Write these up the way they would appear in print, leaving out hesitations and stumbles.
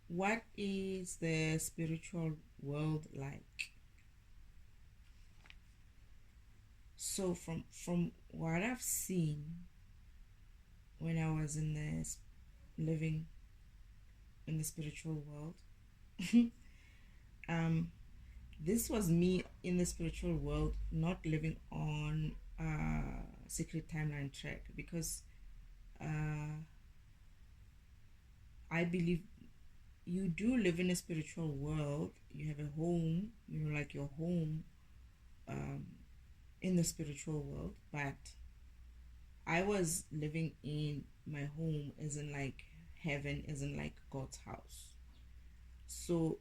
What is the spiritual world like? So from what I've seen when I was living in the spiritual world, um, this was me in the spiritual world, not living on a secret timeline track because uh, I believe you do live in a spiritual world. You have a home, like your home um, in the spiritual world, but I was living in my home as in like heaven, as in like God's house. So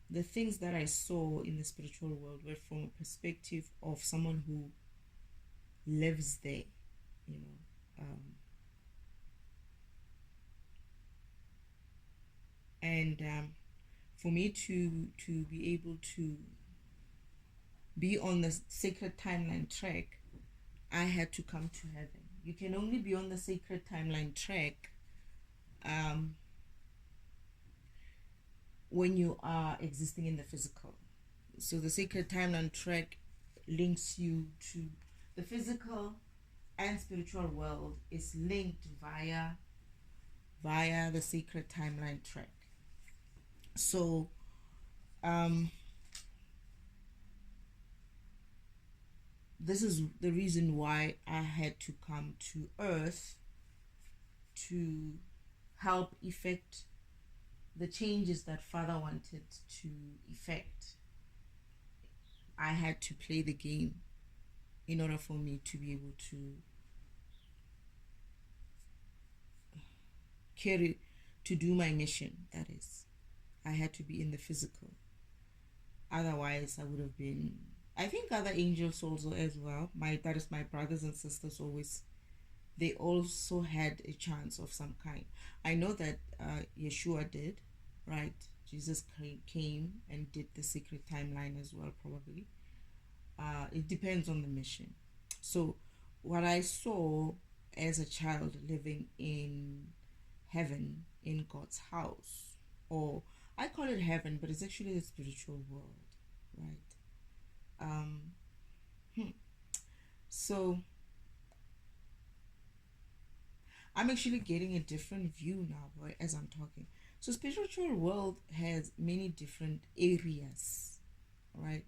the things that I saw in the spiritual world were from a perspective of someone who lives there, you know. And for me to be able to be on the sacred timeline track, I had to come to heaven. You can only be on the sacred timeline track um, when you are existing in the physical. So the sacred timeline track links you to the physical and spiritual world is linked via the sacred timeline track. So um, this is the reason why I had to come to Earth to help effect the changes that Father wanted to effect. I had to play the game in order for me to be able to carry to do my mission. That is, I had to be in the physical. Otherwise, I would have been. I think other angels also as well. That is my brothers and sisters always. They also had a chance of some kind. I know that Yeshua did, right? Jesus came and did the secret timeline as well, probably. It depends on the mission. So, what I saw as a child living in heaven, in God's house, or I call it heaven, but it's actually the spiritual world, right? Um, hmm. So, I'm actually getting a different view now as I'm talking. So, spiritual world has many different areas, right?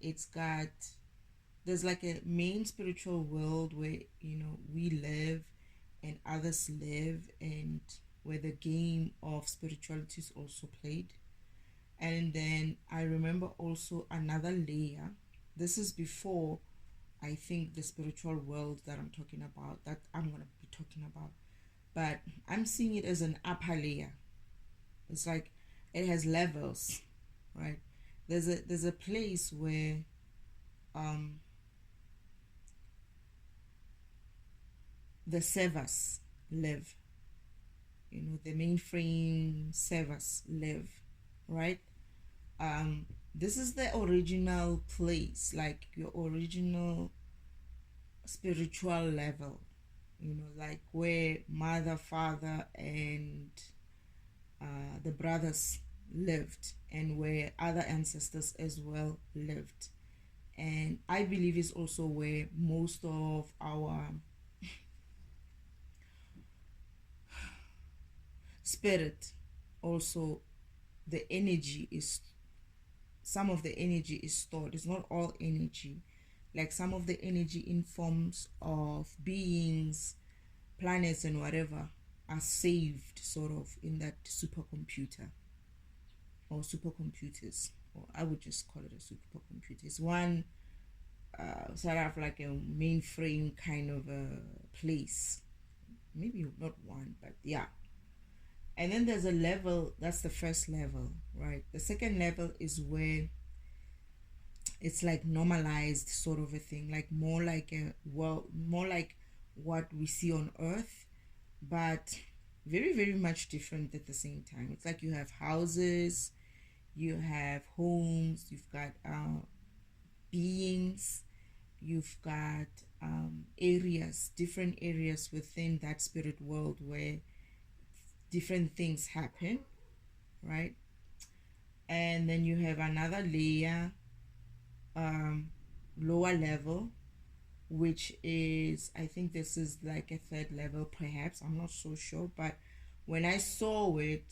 It's got there's like a main spiritual world where we live and others live, and where the game of spirituality is also played. And then I remember also another layer. This is before I think the spiritual world that I'm talking about, that I'm going to be talking about. But I'm seeing it as an upper layer. It's like it has levels, right? There's a place where um the servers live. The mainframe servers live, right? This is the original place, like your original spiritual level, like where mother, father, and the brothers lived, and where other ancestors as well lived. And I believe is also where most of our spirit, also the energy is some of the energy is stored. It's not all energy. Like some of the energy in forms of beings, planets, and whatever are saved sort of in that supercomputer or supercomputers. Or I would just call it a supercomputer. It's one sort of like a mainframe kind of a place. Maybe not one, but yeah. And then there's a level, that's the first level, right? The second level is where it's like normalized sort of a thing, like more like what we see on earth, but very very much different at the same time. It's like you have houses, you have homes, you've got beings, you've got areas, different areas within that spirit world where different things happen, right? And then you have another layer, lower level, which is, I think this is like a third level, perhaps. I'm not so sure, but when I saw it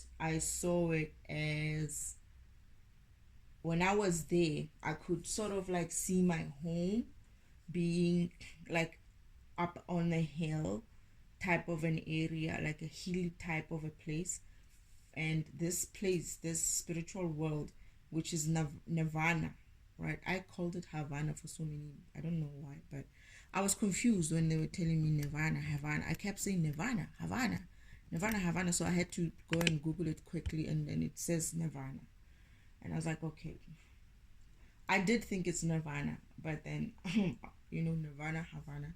as, when I was there, I could sort of like see my home being like up on a hill type of an area, like a hilly type of a place. And this place, this spiritual world, which is Nirvana, right? I called it Havana for so many, I don't know why, but I was confused when they were telling me Nirvana, Havana. I kept saying Nirvana, Havana, Nirvana, Havana. So I had to go and Google it quickly, and then it says Nirvana. And I was like, okay. I did think it's Nirvana, but then, Nirvana, Havana.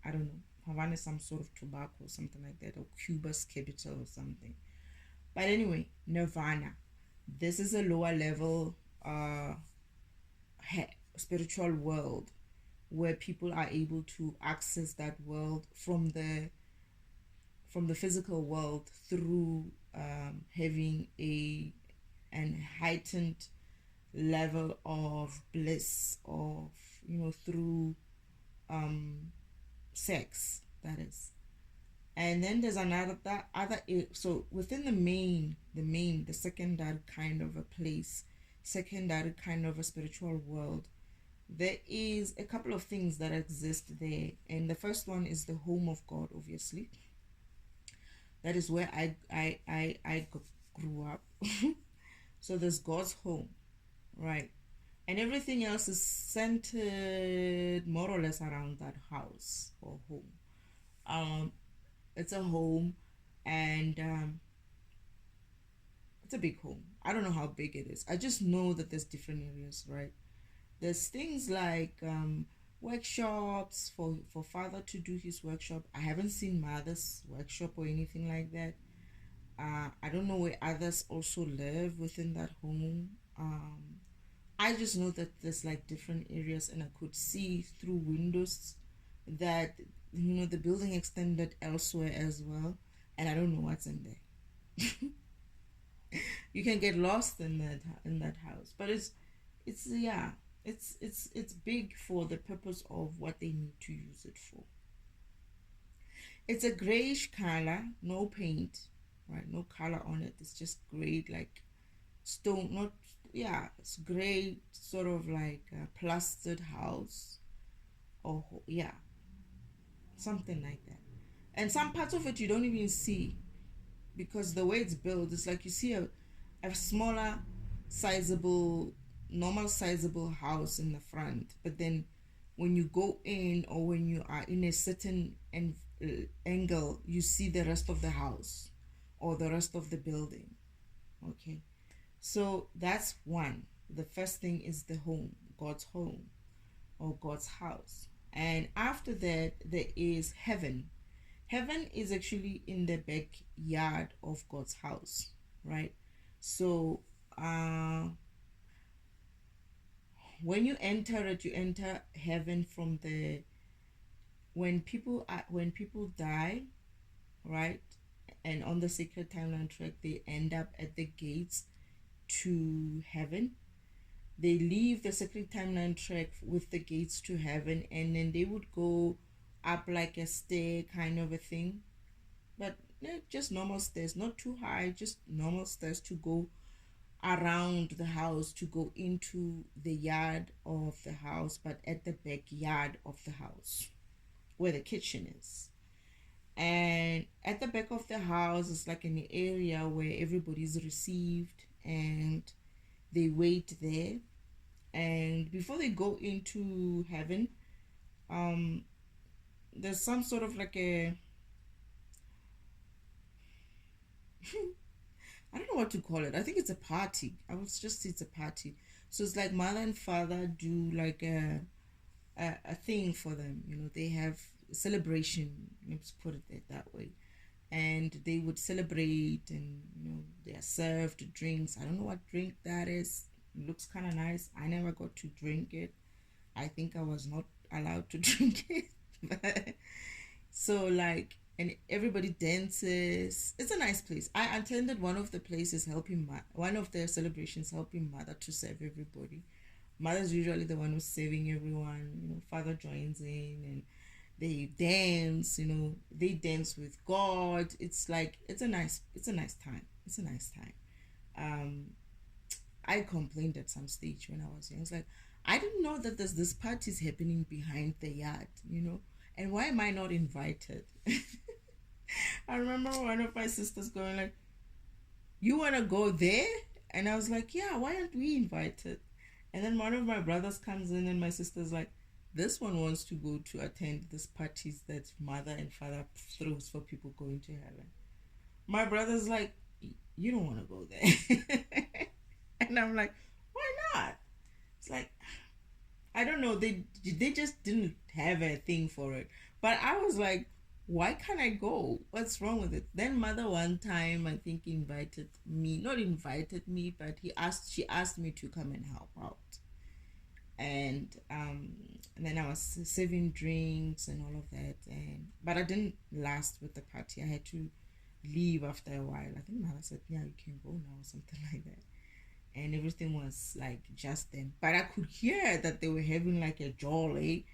I don't know. Havana is some sort of tobacco or something like that, or Cuba's capital or something. But anyway, Nirvana. This is a lower level spiritual world where people are able to access that world from the physical world through having an heightened level of bliss, of through sex, that is. And then there's another that other, so within the secondary kind of a place, secondary kind of a spiritual world, there is a couple of things that exist there. And the first one is the home of God, obviously. That is where I grew up. So there's God's home, right? And everything else is centered more or less around that house or home. It's a home, and it's a big home. I don't know how big it is. I just know that there's different areas, right? There's things like workshops for father to do his workshop. I haven't seen mother's workshop or anything like that. I don't know where others also live within that home. I just know that there's like different areas, and I could see through windows that the building extended elsewhere as well, and I don't know what's in there. You can get lost in that house, but it's yeah, it's big for the purpose of what they need to use it for. It's a grayish color, no paint, right? No color on it. It's just gray, like stone, not, yeah, it's gray, sort of like a plastered house, or yeah, something like that. And some parts of it you don't even see, because the way it's built, it's like you see a smaller, sizable, normal sizable house in the front, but then when you go in, or when you are in a certain angle, you see the rest of the house or the rest of the building. Okay, so that's one. The first thing is the home, God's home or God's house. And after that, there is heaven. Heaven is actually in the backyard of God's house, right? So when you enter it, you enter heaven from the, when people die, right? And on the sacred timeline track, they end up at the gates to heaven. They leave the sacred timeline track with the gates to heaven, and then they would go up like a stair kind of a thing, but just normal stairs, not too high, just normal stairs to go around the house, to go into the yard of the house, but at the backyard of the house where the kitchen is. And at the back of the house is like an area where everybody's received, and they wait there. And before they go into heaven, there's some sort of like a I don't know what to call it. I think it's a party. I would just say it's a party. So it's like mother and father do like a thing for them. They have a celebration. Let's put it that way. And they would celebrate, and they are served drinks. I don't know what drink that is. It looks kind of nice. I never got to drink it. I think I was not allowed to drink it. So like, and everybody dances. It's a nice place. I attended one of the places helping one of the celebrations helping mother to serve everybody. Mother's usually the one who's saving everyone. Father joins in and they dance. They dance with God. It's like it's a nice time. It's a nice time. Um, I complained at some stage when I was young. It's like I didn't know that there's this parties happening behind the yard. And why am I not invited? I remember one of my sisters going like, "You wanna go there?" And I was like, "Yeah, why aren't we invited?" And then one of my brothers comes in and my sister's like, "This one wants to go to attend this parties that mother and father throws for people going to heaven." My brother's like, "You don't want to go there." And I'm like, "Why not?" It's like, I don't know. They just didn't have a thing for it. But I was like, why can't I go? What's wrong with it? Then mother one time I think invited me, not invited me, but she asked me to come and help out. And then I was serving drinks and all of that, and but I didn't last with the party. I had to leave after a while. I think mother said, "Yeah, you can go now," or something like that. And everything was like just them. But I could hear that they were having like a jolly,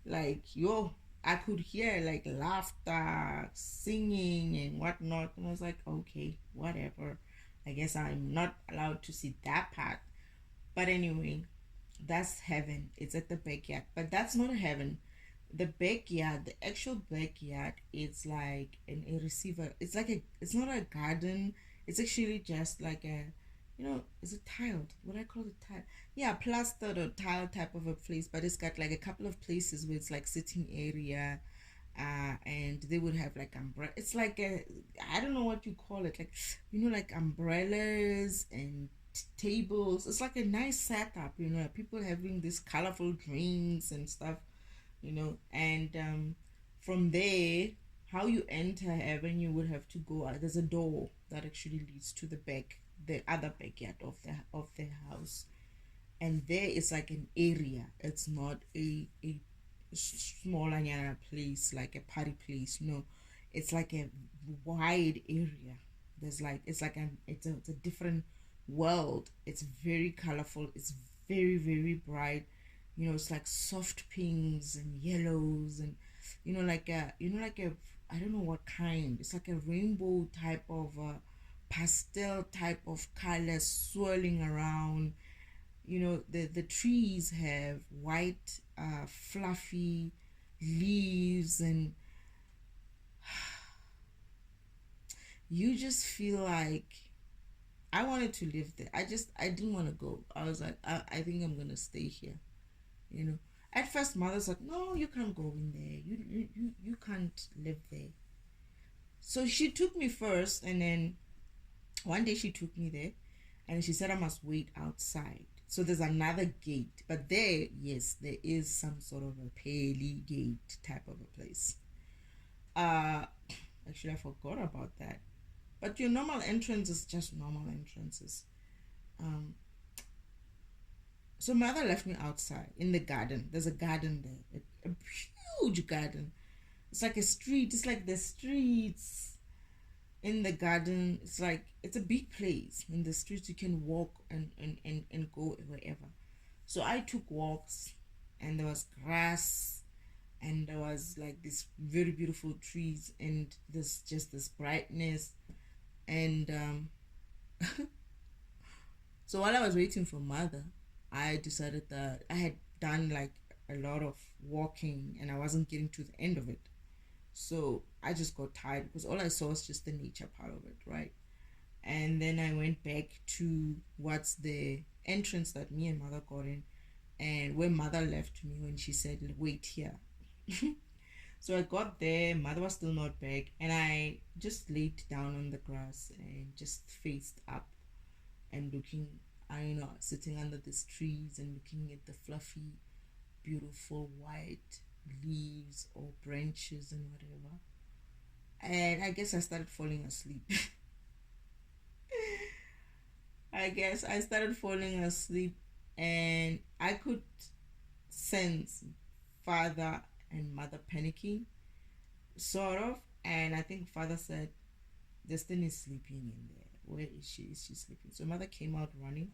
like yo. I could hear like laughter, singing, and whatnot, and I was like, okay, whatever. I guess I'm not allowed to see that part. But anyway, that's heaven. It's at the backyard, but that's not heaven. The backyard, the actual backyard, it's like a receiver. It's like it's not a garden. It's actually just like is it tiled? What I call it, tile? Yeah, plastered or tile type of a place, but it's got like a couple of places where it's like sitting area. And they would have like umbrella. It's like I don't know what you call it, like like umbrellas and tables. It's like a nice setup, people having these colorful drinks and stuff, and from there, how you enter heaven, you would have to go there's a door that actually leads to the other backyard of the house, and there is like an area. It's not a smaller place like a party place. No, it's like a wide area. There's like it's a different world. It's very colorful. It's very very bright. It's like soft pinks and yellows and like a I don't know what kind. It's like a rainbow type of pastel type of color swirling around. The trees have white fluffy leaves, and you just feel like I wanted to live there. I didn't want to go. I was like, I think I'm gonna stay here. you know at first mother said, no, you can't go in there, you can't live there. So she took me first, and then one day she took me there, and she said I must wait outside. So there's another gate, but there, yes, there is some sort of a pearly gate type of a place. Uh, Actually, I forgot about that. But your normal entrance is just normal entrances. Um, so mother left me outside in the garden. There's a garden there, a huge garden. It's like a street. It's like the streets in the garden. It's like it's a big place. In the streets you can walk and go wherever. So I took walks, and there was grass, and there was like these very beautiful trees, and there's just this brightness. And so while I was waiting for mother, I decided that I had done like a lot of walking and I wasn't getting to the end of it. So I just got tired because all I saw was just the nature part of it, right? And then I went back to what's the entrance that me and mother got in, and where mother left me when she said, wait here. So I got there, mother was still not back, and I just laid down on the grass and just faced up and looking, sitting under these trees and looking at the fluffy, beautiful white leaves or branches and whatever. And I guess I started falling asleep. I guess I started falling asleep, and I could sense father and mother panicking, sort of. And I think father said, Destiny is sleeping in there. Where is she? Is she sleeping? So mother came out running.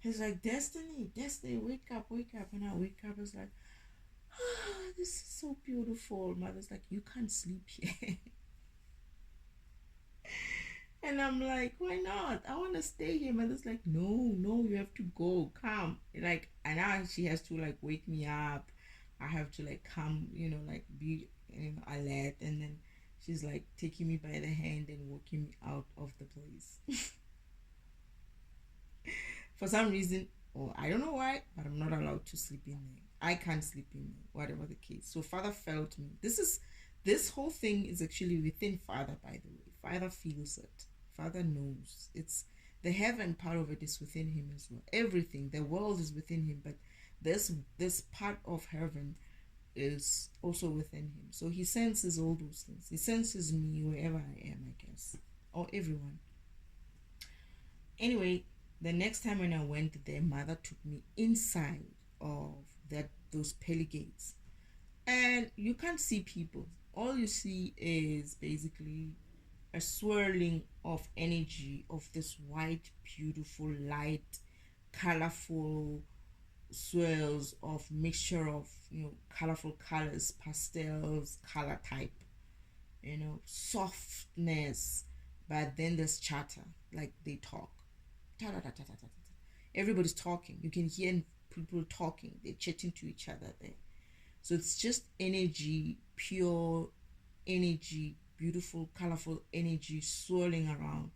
He's like, Destiny, Destiny, wake up, wake up. And I wake up. I was like, oh, this is so beautiful. Mother's like, you can't sleep here. And I'm like, why not? I want to stay here. Mother's like, no, no, you have to go. Come. Like, and now she has to like wake me up. I have to like come, like be alert. And then she's like taking me by the hand and walking me out of the place. For some reason, or I don't know why, but I'm not allowed to sleep in there. I can't sleep in there, whatever the case. So father felt me. This whole thing is actually within father, by the way. Father feels it. Father knows. It's the heaven part of it is within him as well. Everything, the world is within him, but this part of heaven is also within him. So he senses all those things. He senses me wherever I am, I guess. Or everyone. Anyway, the next time when I went there, mother took me inside of those pearly gates. And you can't see people. All you see is basically a swirling of energy of this white, beautiful, light, colorful swirls of mixture of colorful colors, pastels, color type, softness. But then there's chatter, like they talk. Everybody's talking. You can hear people talking. They're chatting to each other there. So it's just energy, pure energy, beautiful, colorful energy swirling around.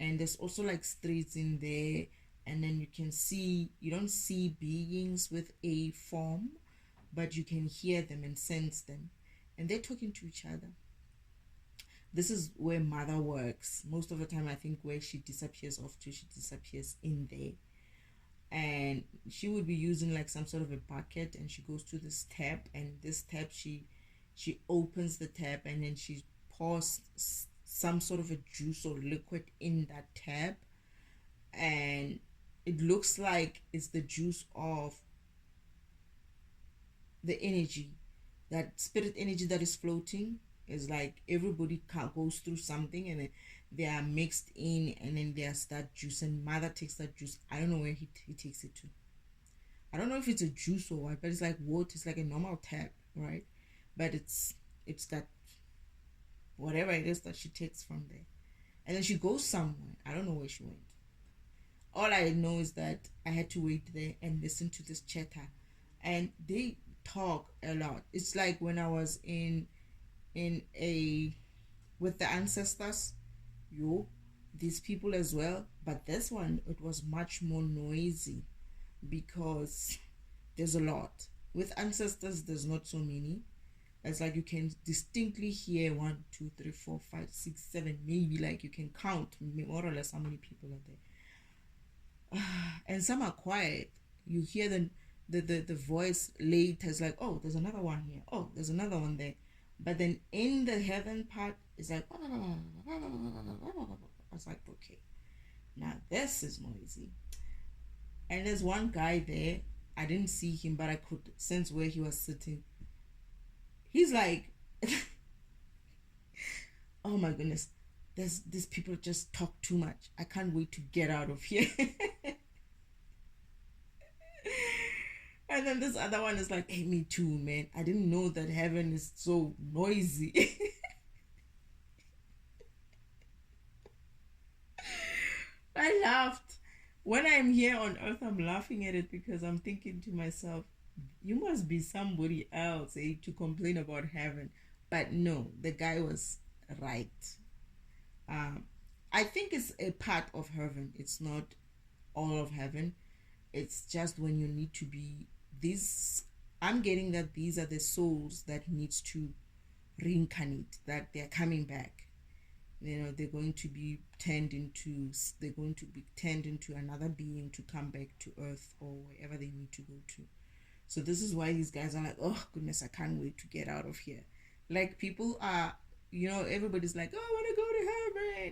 And there's also like streets in there. And then you don't see beings with a form, but you can hear them and sense them. And they're talking to each other. This is where mother works. Most of the time, I think where she disappears off to, she disappears in there. And she would be using like some sort of a bucket, and she goes to this tap, and this tap she opens the tap, and then she pours some sort of a juice or liquid in that tap, and it looks like it's the juice of the energy, that spirit energy that is floating. Is like everybody goes through something, and then they are mixed in, and then there's that juice, and mother takes that juice. I don't know where he takes it to. I don't know if it's a juice or what, but it's like water. It's like a normal tap, right? But it's got whatever it is that she takes from there, and then she goes somewhere. I don't know where she went. All I know is that I had to wait there and listen to this chatter, and they talk a lot. It's like when I was in with the ancestors, these people as well. But this one, it was much more noisy because there's a lot. With ancestors, there's not so many. It's like you can distinctly hear 1, 2, 3, 4, 5, 6, 7, maybe like you can count more or less how many people are there. And some are quiet. You hear the voice later is like, oh, there's another one here. Oh, there's another one there. But then in the heaven part, it's like, I was like, okay, now this is noisy. And there's one guy there. I didn't see him, but I could sense where he was sitting. He's like, oh my goodness, these people just talk too much. I can't wait to get out of here. And then this other one is like, hey, me too, man. I didn't know that heaven is so noisy. I laughed. When I'm here on earth, I'm laughing at it because I'm thinking to myself, you must be somebody else to complain about heaven. But no, the guy was right. I think it's a part of heaven. It's not all of heaven. It's just when you need to be these. I'm getting that these are the souls that needs to reincarnate, that they're coming back. They're going to be turned into another being to come back to earth or wherever they need to go to. So this is why these guys are like, oh goodness, I can't wait to get out of here. Like people are, everybody's like, oh, I want to go to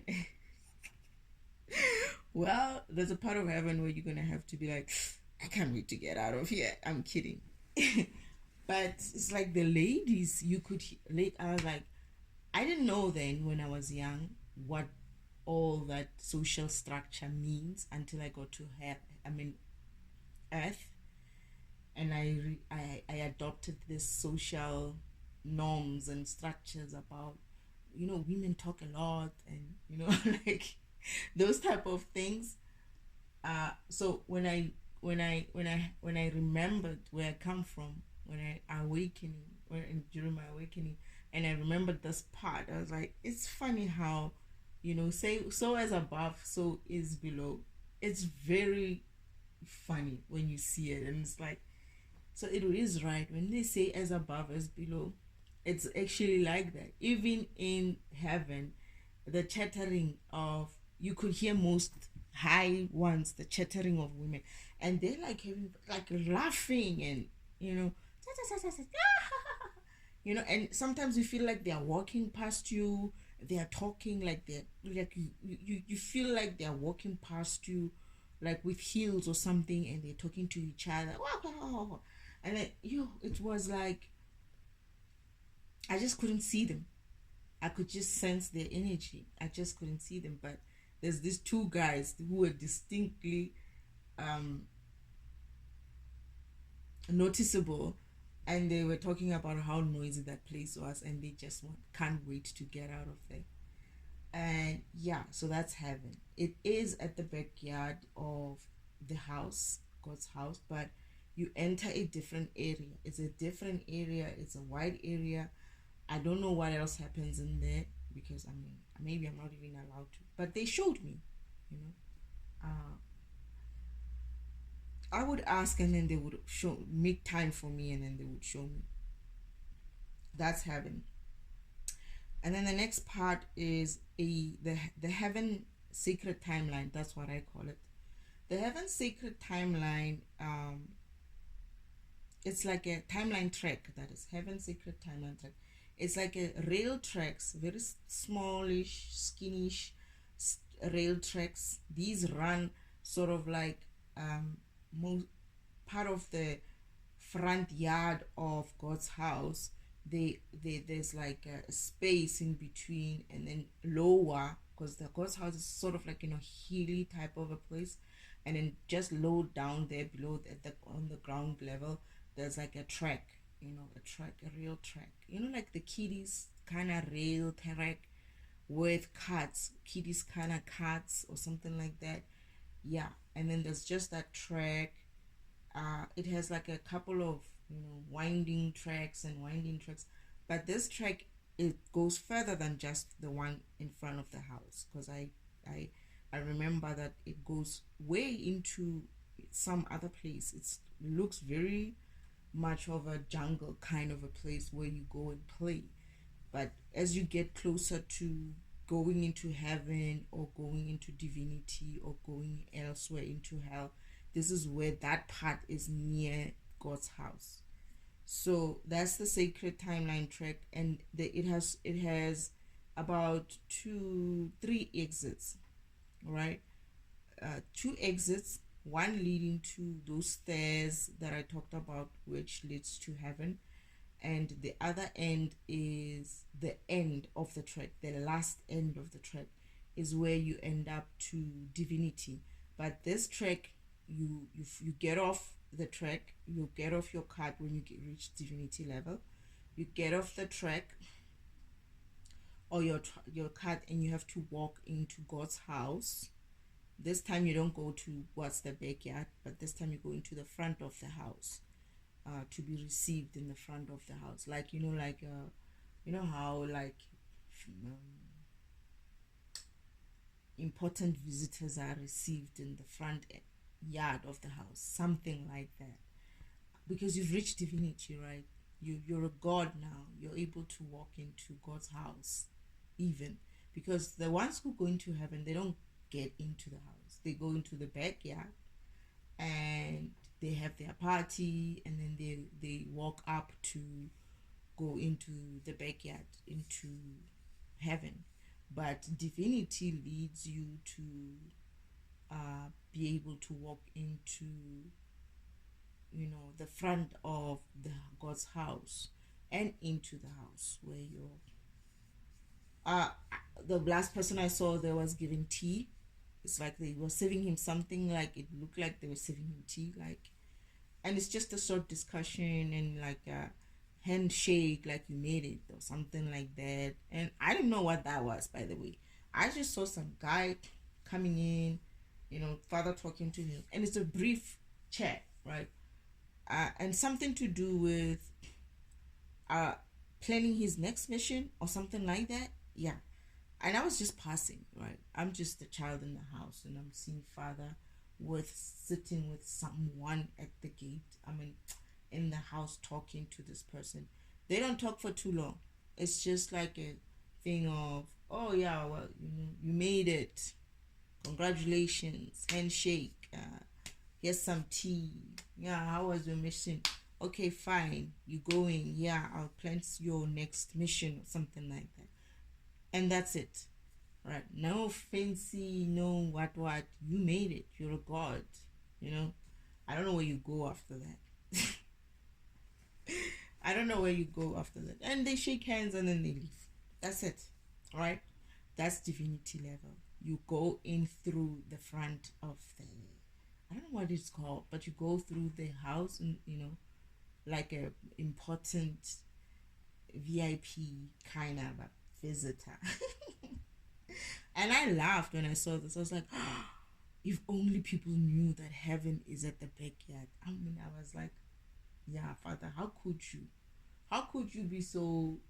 heaven. Well, there's a part of heaven where you're gonna have to be like, I can't wait to get out of here. I'm kidding. But it's like the ladies, you could like, I was like, I didn't know then when I was young what all that social structure means until I got to have, I mean, Earth, and I adopted this social norms and structures about, women talk a lot, and like those type of things. So when I remembered where I come from, when I awakening, during my awakening, and I remembered this part, I was like, it's funny how, say, so as above, so is below. It's very funny when you see it, and it's like, so it is right when they say as above as below. It's actually like that. Even in heaven, the chattering of, you could hear most high ones, the chattering of women, and they're like having, like, laughing, and you know, and sometimes you feel like they're walking past you. They are talking like they're like, you feel like they're walking past you, like with heels or something, and they're talking to each other. And then, it was like, I just couldn't see them. I could just sense their energy. I just couldn't see them. But there's these two guys who were distinctly um, noticeable, and they were talking about how noisy that place was, and they just can't wait to get out of there. And yeah, so that's heaven. It is at the backyard of the house, God's house, but you enter a different area. It's a different area, it's a wide area. I don't know what else happens in there, because I mean, maybe I'm not even allowed to. But they showed me, you know. Uh, I would ask, and then they would make time for me, and then they would show me. That's heaven. And then the next part is the heaven sacred timeline. That's what I call it. The heaven sacred timeline. It's like a timeline track. That is heaven sacred timeline track. It's like a rail tracks, very smallish, skinnish rail tracks. These run sort of like, most part of the front yard of God's house. There's like a space in between, and then lower, because the God's house is sort of like, hilly type of a place, and then just low down there below, on the ground level, there's like a track, a real track, like the kiddies kind of rail track with carts, kiddies kind of carts or something like that. Yeah, and then there's just that track. It has like a couple of, winding tracks and winding tracks, but this track, it goes further than just the one in front of the house, because I I remember that it goes way into some other place. It looks very much of a jungle kind of a place where you go and play. But as you get closer to going into heaven, or going into divinity, or going elsewhere into hell, this is where that part is near God's house. So that's the sacred timeline track, and it has about three exits, right? Two exits, one leading to those stairs that I talked about, which leads to heaven, and the other end is the end of the track. The last end of the track is where you end up to divinity. But this track, you get off the track, you get off your cart when you reach divinity level. You get off the track, or your cart, and you have to walk into God's house. This time you don't go to what's the backyard, but this time you go into the front of the house, to be received in the front of the house, like, how, like, um, important visitors are received in the front yard of the house, something like that. Because you've reached divinity, right? You're a god now. You're able to walk into God's house, even, because the ones who go into heaven, they don't get into the house. They go into the backyard, and they have their party, and then they walk up to go into the backyard, into heaven. But divinity leads you to be able to walk into the front of the God's house and into the house where you're uh the last person I saw there was giving tea. It's like they were serving him something, like it looked like they were serving him tea, like, and it's just a short discussion and like a handshake, like you made it or something like that. And I didn't know what that was, by the way. I just saw some guy coming in, father talking to him, and it's a brief chat, right? And something to do with uh planning his next mission or something like that. Yeah. And I was just passing, right? I'm just a child in the house, and I'm seeing father with sitting with someone at the gate. I mean, in the house talking to this person. They don't talk for too long. It's just like a thing of, oh yeah, well, you made it. Congratulations, handshake. Here's some tea. Yeah, how was your mission? Okay, fine. You going? Yeah, I'll plan your next mission or something like that. And that's it. Right? No fancy, no what. You made it. You're a god. You know. I don't know where you go after that. I don't know where you go after that. And they shake hands and then they leave. That's it. Right? That's divinity level. You go in through the front of the, I don't know what it's called, but you go through the house and like a important VIP kind of a visitor. And I laughed when I saw this. I was like, oh, if only people knew that heaven is at the backyard. I mean, I was like, yeah, Father, how could you? How could you be so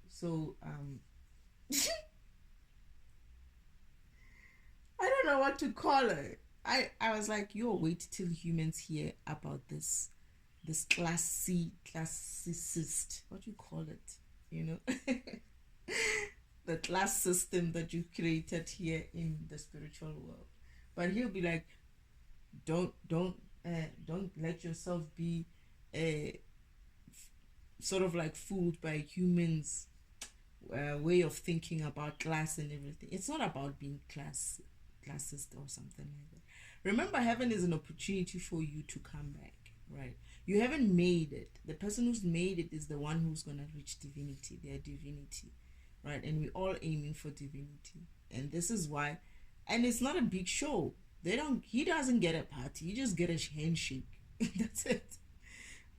I don't know what to call it. I was like, yo, wait till humans hear about this classicist, what do you call it? The class system that you created here in the spiritual world. But he'll be like, don't let yourself be uh, sort of like fooled by humans way of thinking about class and everything. It's not about being classist or something like that. Remember, heaven is an opportunity for you to come back, right? You haven't made it. The person who's made it is the one who's gonna reach divinity, their divinity, right? And we're all aiming for divinity, and this is why. And it's not a big show. They don't. He doesn't get a party. You just get a handshake. That's it,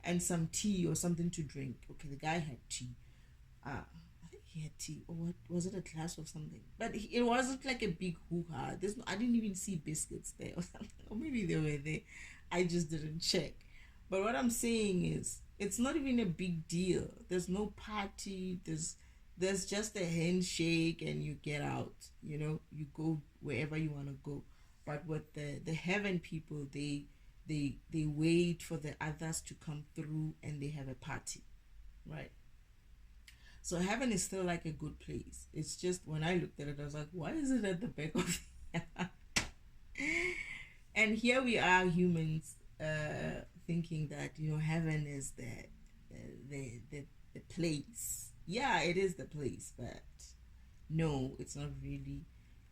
and some tea or something to drink. Okay, the guy had tea. I think he had tea, or what was it, a glass or something? But it wasn't like a big hoo ha. There's no, I didn't even see biscuits there or something, or maybe they were there. I just didn't check. But what I'm saying is, it's not even a big deal. There's no party. There's just a handshake, and you get out. You go wherever you want to go. But with the heaven people, they wait for the others to come through, and they have a party, right? So heaven is still like a good place. It's just when I looked at it, I was like, why is it at the back of and here we are, humans, thinking that heaven is the place. Yeah, it is the place, but no, it's not really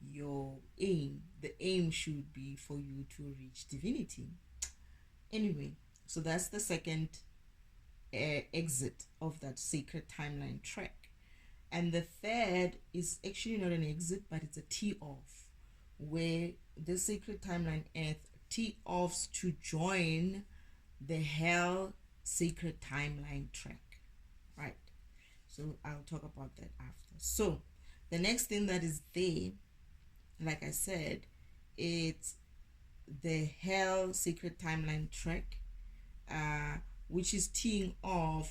your aim. The aim should be for you to reach divinity. Anyway, so that's the second exit of that sacred timeline track. And the third is actually not an exit, but it's a tee off, where the sacred timeline earth tee offs to join the hell sacred timeline track, right? So I'll talk about that after. So the next thing that is there, like I said, it's the hell sacred timeline track, which is teeing off,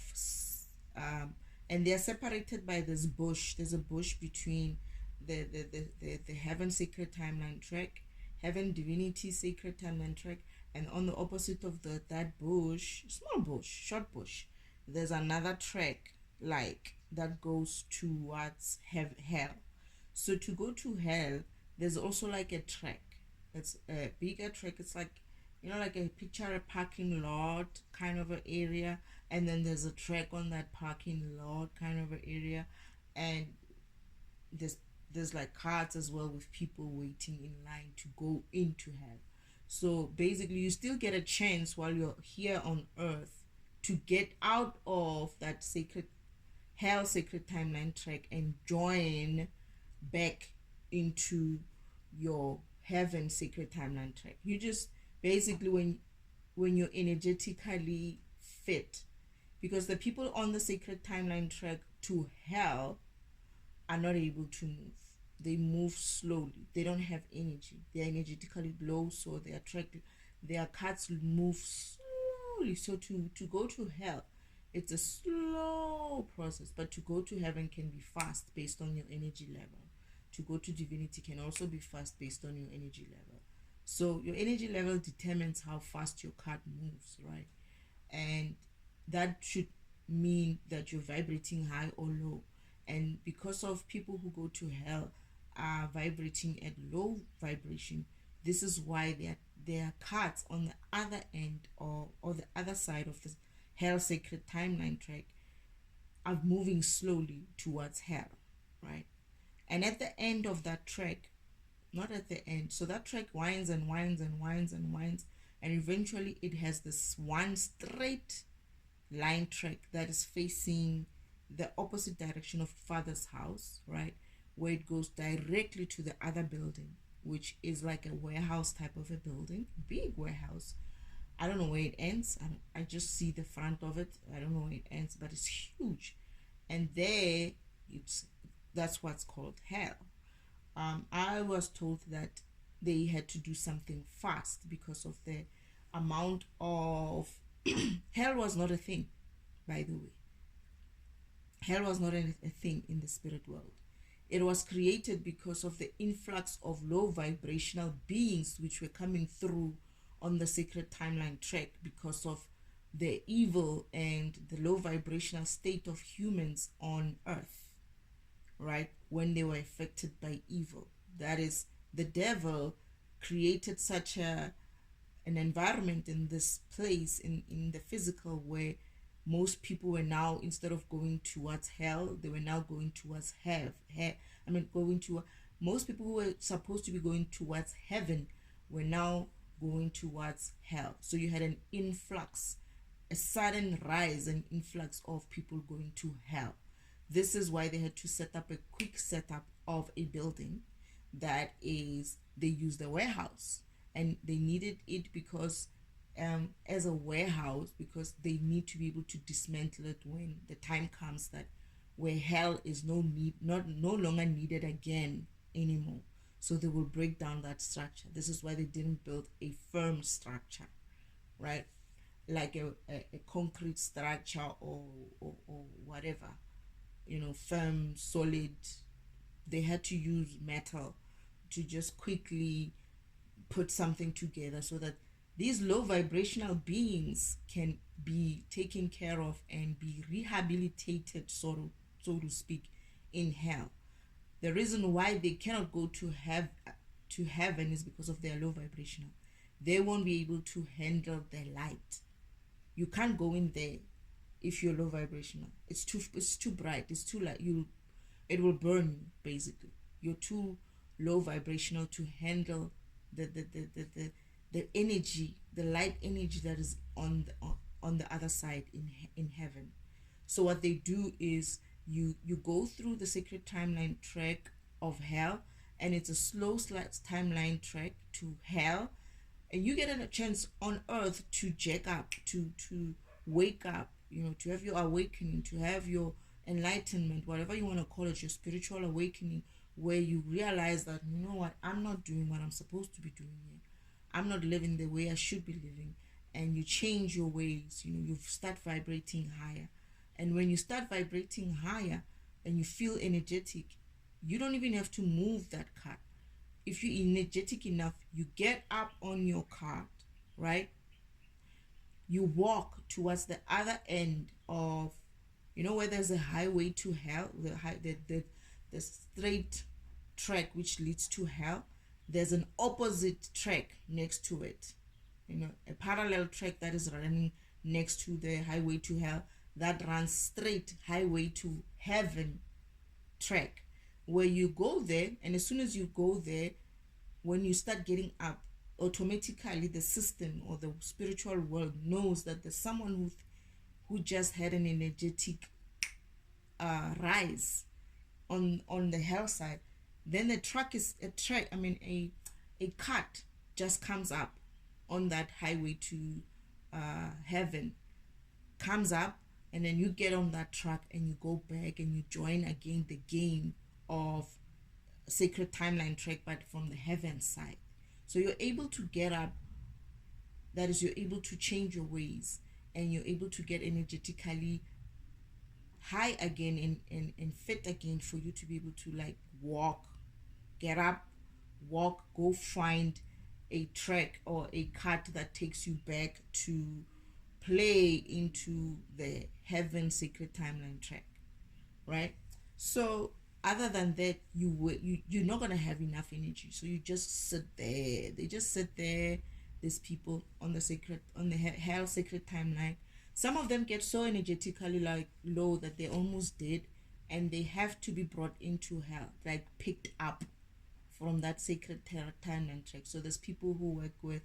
and they're separated by this bush. There's a bush between the heaven sacred timeline track, heaven divinity sacred timeline track, and on the opposite of that bush, small bush, short bush, there's another track like that goes towards hell. So to go to hell, there's also like a track. It's a bigger track. It's like like a picture a parking lot kind of an area, and then there's a track on that parking lot kind of an area, and there's like carts as well with people waiting in line to go into hell. So basically, you still get a chance while you're here on earth to get out of that sacred timeline track and join back into your heaven sacred timeline track. You just basically, when you're energetically fit, because the people on the sacred timeline track to hell are not able to move. They move slowly. They don't have energy. They are energetically low, so they attract their cards move slowly. So to go to hell, it's a slow process, but to go to heaven can be fast based on your energy level. To go to divinity can also be fast based on your energy level. So your energy level determines how fast your card moves, right? And that should mean that you're vibrating high or low. And because of people who go to hell are vibrating at low vibration, this is why their cards on the other end, or the other side of the hell sacred timeline track, are moving slowly towards hell, right? And at the end of that track, not at the end, so that track winds and winds and winds and winds, and eventually it has this one straight line track that is facing the opposite direction of father's house, right? Where it goes directly to the other building, which is like a warehouse type of a building, big warehouse. I don't know where it ends. I just see the front of it. I don't know where it ends, but it's huge. And there, it's that's what's called hell. I was told that they had to do something fast because of the amount of hell was not a thing, by the way. Hell was not a thing in the spirit world. It was created because of the influx of low vibrational beings which were coming through on the sacred timeline track because of the evil and the low vibrational state of humans on earth, right? When they were affected by evil. That is, the devil created such an environment in this place, in the physical, where most people were now, instead of going towards hell, they were now going towards going to most people who were supposed to be going towards heaven were now going towards hell. So you had an influx, a sudden rise and influx of people going to hell. This is why they had to set up a quick setup of a building that is, they used a warehouse, and they needed it because as a warehouse, because they need to be able to dismantle it when the time comes that where hell is no longer needed again anymore. So they will break down that structure. This is why they didn't build a firm structure, right? Like a concrete structure, or whatever, firm, solid. They had to use metal to just quickly put something together so that these low vibrational beings can be taken care of and be rehabilitated, so to speak, in hell. The reason why they cannot go to heaven is because of their low vibrational. They won't be able to handle the light. You can't go in there if you're low vibrational. It's too bright. It's too light. It will burn you, basically. You're too low vibrational to handle the energy, the light energy that is on the other side in heaven. So what they do is you go through the sacred timeline track of hell, and it's a slow timeline track to hell, and you get a chance on earth to jack up, to wake up, to have your awakening, to have your enlightenment, whatever you want to call it, your spiritual awakening, where you realize that, you know what, I'm not doing what I'm supposed to be doing here. I'm not living the way I should be living. And you change your ways, you start vibrating higher. And when you start vibrating higher and you feel energetic, you don't even have to move that card. If you're energetic enough, you get up on your card, right? You walk towards the other end of, where there's a highway to hell, the straight track which leads to hell. There's an opposite track next to it, a parallel track that is running next to the highway to hell, that runs straight highway to heaven track, where you go there. And as soon as you go there, when you start getting up, automatically the system or the spiritual world knows that there's someone who just had an energetic rise on the hell side. Then the truck is a track, I mean a cart just comes up on that highway to heaven, comes up, and then you get on that truck and you go back and you join again the game of Sacred Timeline Trek, but from the heaven side. So you're able to get up, that is, you're able to change your ways, and you're able to get energetically high again and fit again for you to be able to like walk, get up, walk, go find a track or a cart that takes you back to play into the heaven Sacred Timeline Track, right? So other than that, you're not gonna have enough energy, so you just sit there. They just sit there. These people on the hell Sacred Timeline, some of them get so energetically like low that they're almost dead, and they have to be brought into hell, like picked up from that Sacred Timeline Track. So there's people who work with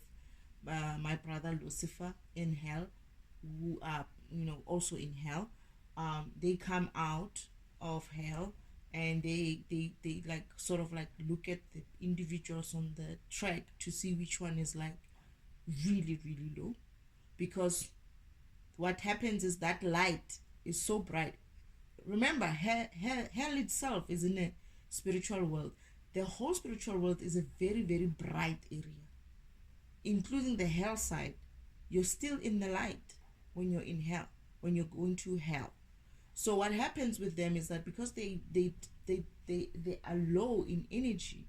my brother Lucifer in hell, who are also in hell. They come out of hell, and they like sort of like look at the individuals on the track to see which one is like really really low, because what happens is that light is so bright. Remember, hell itself is in a spiritual world. The whole spiritual world is a very very bright area, including the hell side. You're still in the light when you're in hell, when you're going to hell. So what happens with them is that because they are low in energy,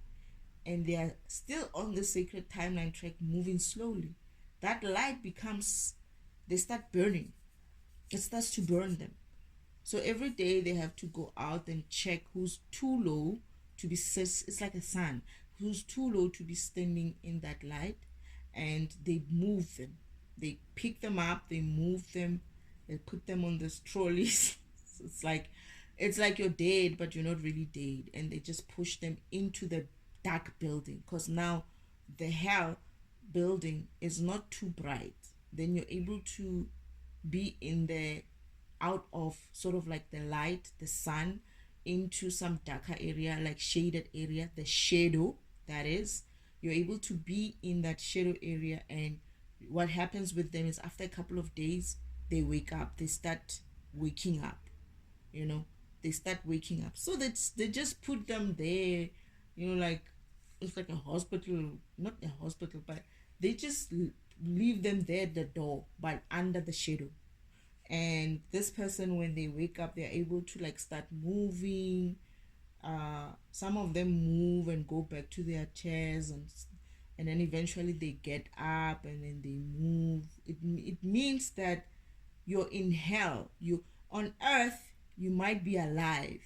and they are still on the Sacred Timeline Track moving slowly, that light becomes, they start burning. It starts to burn them. So every day they have to go out and check who's too low to be, it's like a sun, who's too low to be standing in that light, and they move them. They pick them up, they move them, they put them on the trolleys. So it's like you're dead, but you're not really dead, and they just push them into the dark building, because now the hell building is not too bright. Then you're able to be in the, out of sort of like the light, the sun, into some darker area, like shaded area, the shadow, that is. You're able to be in that shadow area, and what happens with them is after a couple of days they wake up, they start waking up, they start waking up. So they just put them there, like it's like a hospital, not a hospital, but they just leave them there at the door, but under the shadow. And this person, when they wake up, they're able to like start moving. Some of them move and go back to their chairs, and then eventually they get up and then they move. It means that you're in hell. You on earth, you might be alive,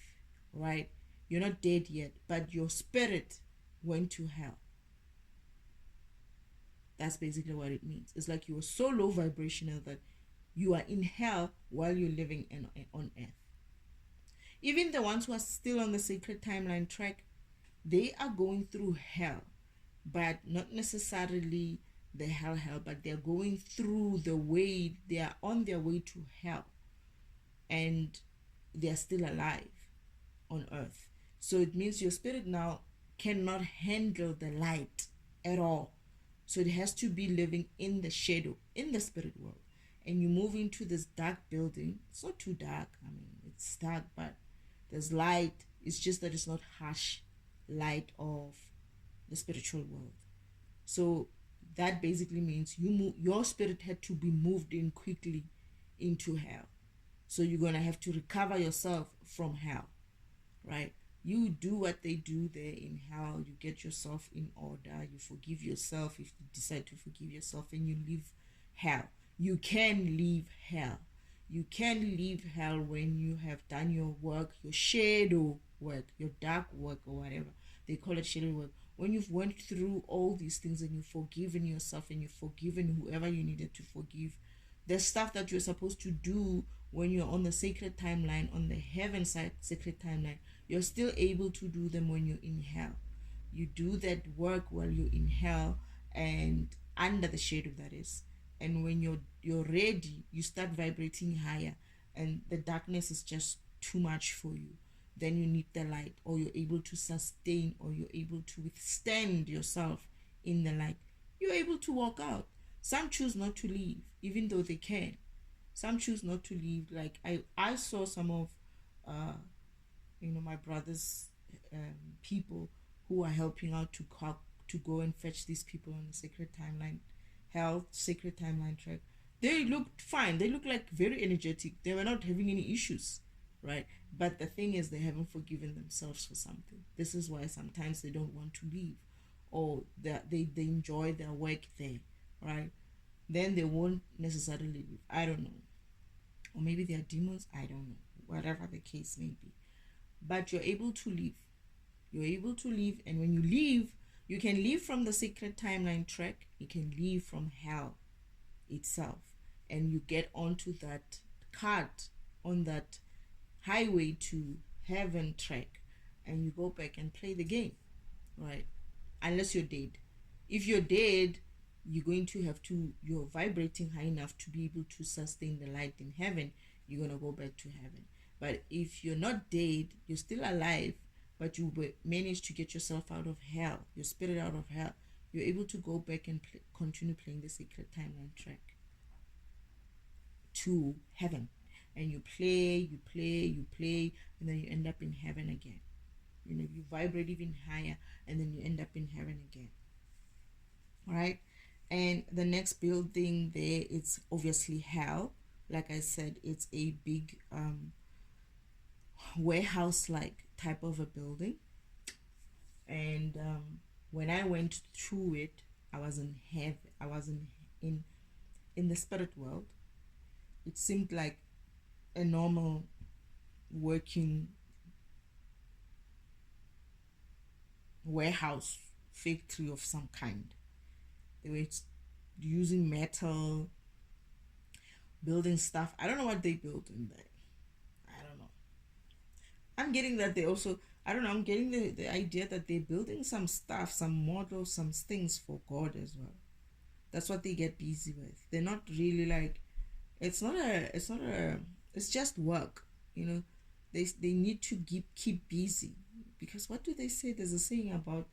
right? You're not dead yet, but your spirit went to hell. That's basically what it means. It's like you are so low vibrational that you are in hell while you're living on earth. Even the ones who are still on the Sacred Timeline Track, they are going through hell, but not necessarily the hell, but they're going through the way, they are on their way to hell, and they are still alive on earth. So it means your spirit now cannot handle the light at all. So it has to be living in the shadow, in the spirit world. And you move into this dark building. It's not too dark. I mean, it's dark, but there's light. It's just that it's not harsh light of the spiritual world. So that basically means your spirit had to be moved in quickly into hell. So you're going to have to recover yourself from hell, right? You do what they do there in hell. You get yourself in order. You forgive yourself if you decide to forgive yourself, and you leave hell. You can leave hell. You can leave hell when you have done your work, your shadow work, your dark work, or whatever they call it, shadow work. When you've went through all these things and you've forgiven yourself and you've forgiven whoever you needed to forgive, the stuff that you're supposed to do when you're on the Sacred Timeline, on the heaven side Sacred Timeline, you're still able to do them when you're in hell. You do that work while you're in hell, and under the shadow, that is. And when you're ready, you start vibrating higher, and the darkness is just too much for you. Then you need the light, or you're able to sustain, or you're able to withstand yourself in the light. You're able to walk out. Some choose not to leave, even though they can. Some choose not to leave. Like I saw some of my brother's people who are helping out to go and fetch these people on the sacred timeline health sacred timeline track. They looked fine. They looked like very energetic. They were not having any issues, right? But the thing is, they haven't forgiven themselves for something. This is why sometimes they don't want to leave, or they enjoy their work there, right? Then they won't necessarily leave. I don't know. Or maybe they are demons. I don't know. Whatever the case may be. But you're able to leave. You're able to leave. And when you leave, you can leave from the sacred timeline track. You can leave from hell itself. And you get onto that cart, on that highway to heaven track. And you go back and play the game, right? Unless you're dead. If you're dead, you're vibrating high enough to be able to sustain the light in heaven. You're going to go back to heaven. But if you're not dead, you're still alive, but you manage to get yourself out of hell, your spirit out of hell, you're able to go back and continue playing the sacred timeline track to heaven. And you play, and then you end up in heaven again. You vibrate even higher, and then you end up in heaven again. All right. And the next building there, it's obviously hell. Like I said, it's a big warehouse like type of a building. And when I went through it, I was in heaven. I was in the spirit world. It seemed like a normal working warehouse factory of some kind. They were using metal, building stuff. I don't know what they built in there. I don't know. I'm getting that they also, I don't know, I'm getting the idea that they're building some stuff, some models, some things for God as well. That's what they get busy with. They're not really like, it's just work, They need to keep busy, because what do they say? There's a saying about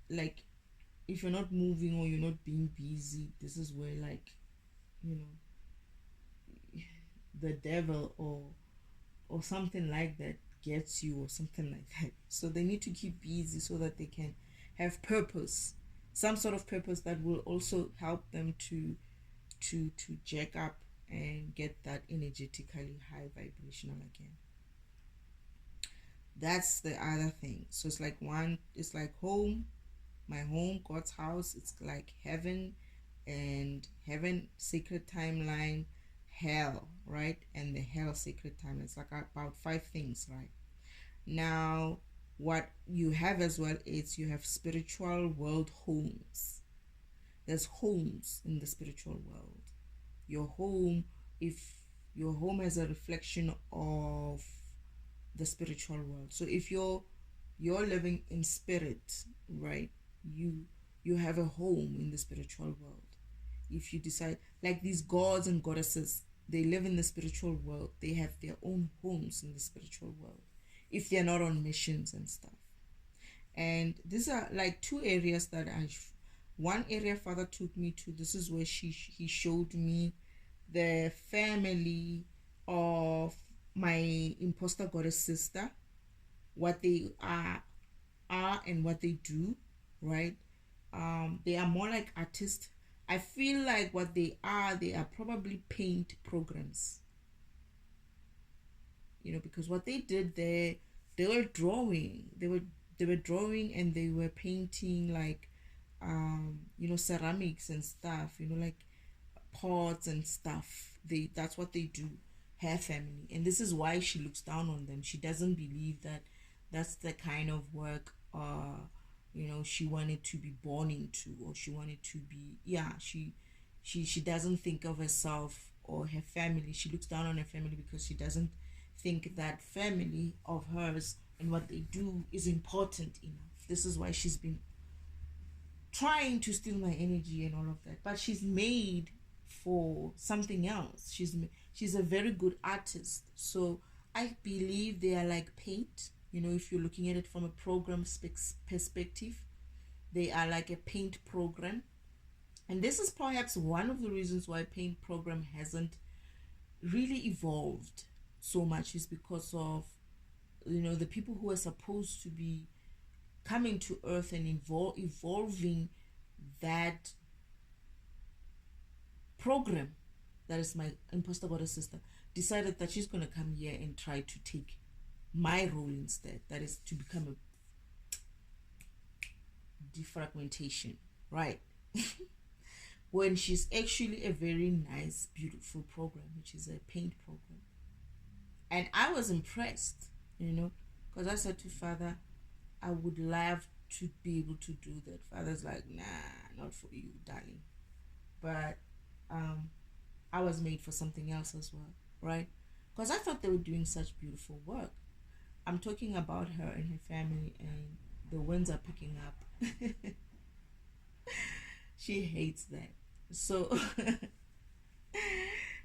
like, if you're not moving or you're not being busy, this is where, like, the devil or something like that gets you, or something like that. So they need to keep busy so that they can have purpose, some sort of purpose that will also help them to jack up and get that energetically high vibrational again. That's the other thing. So it's like it's like home, my home, God's house. It's like heaven, and heaven sacred timeline, hell, right? And the hell sacred timeline. It's like about 5 things, right? Now, what you have as well is you have spiritual world homes. There's homes in the spiritual world. Your home, if your home has a reflection of the spiritual world. So if you're living in spirit, right, you have a home in the spiritual world. If you decide, like these gods and goddesses, they live in the spiritual world. They have their own homes in the spiritual world, if they're not on missions and stuff. And these are like 2 areas that one area Father took me to. This is where he showed me the family of my imposter goddess sister, what they are and what they do, right? They are more like artists. I feel like what they are probably paint programs, because what they did there, they were drawing, and they were painting, like ceramics and stuff, like pots and stuff. That's what they do, her family. And this is why she looks down on them. She doesn't believe that that's the kind of work she wanted to be born into, or she wanted to be. She doesn't think of herself or her family. She looks down on her family because she doesn't think that family of hers and what they do is important enough. This is why she's been trying to steal my energy and all of that. But she's made for something else. She's a very good artist. So I believe they are like paint. You know, if you're looking at it from a program perspective, they are like a paint program. And this is perhaps one of the reasons why paint program hasn't really evolved so much, is because of, you know, the people who are supposed to be coming to earth and evolving that program, that is my imposter goddess sister, decided that she's going to come here and try to take my role instead, that is to become a defragmentation, right? When she's actually a very nice, beautiful program, which is a paint program. And I was impressed, you know, because I said to Father, I would love to be able to do that. Father's like, nah, not for you, darling. But I was made for something else as well, right? Because I thought they were doing such beautiful work. I'm talking about her and her family, and the winds are picking up. She hates that. So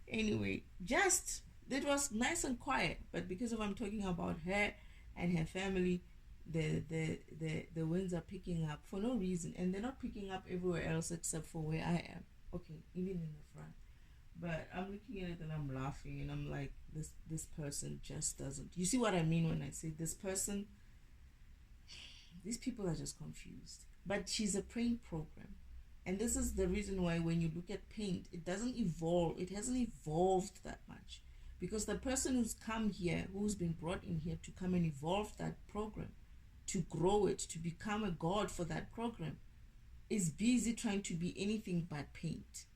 anyway, just it was nice and quiet, but because of I'm talking about her and her family, the winds are picking up for no reason, and they're not picking up everywhere else except for where I am. Okay, even in the front. But I'm looking at it and I'm laughing, and I'm like, this person just doesn't. You see what I mean when I say this person? These people are just confused. But she's a paint program. And this is the reason why when you look at paint, it doesn't evolve. It hasn't evolved that much. Because the person who's come here, who's been brought in here to come and evolve that program, to grow it, to become a god for that program, is busy trying to be anything but paint.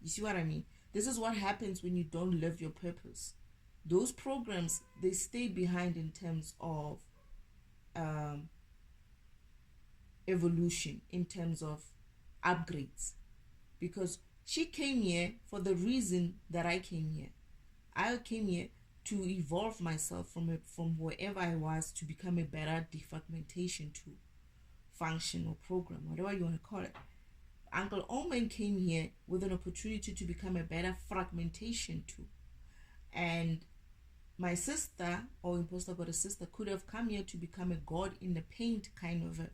You see what I mean? This is what happens when you don't live your purpose. Those programs, they stay behind in terms of evolution, in terms of upgrades, because she came here for the reason that I came here. I came here to evolve myself from wherever I was to become a better defragmentation tool, function, or program, whatever you want to call it. Uncle Omen came here with an opportunity to become a better fragmentation tool. And my sister, or imposter goddess sister, could have come here to become a god in the paint kind of a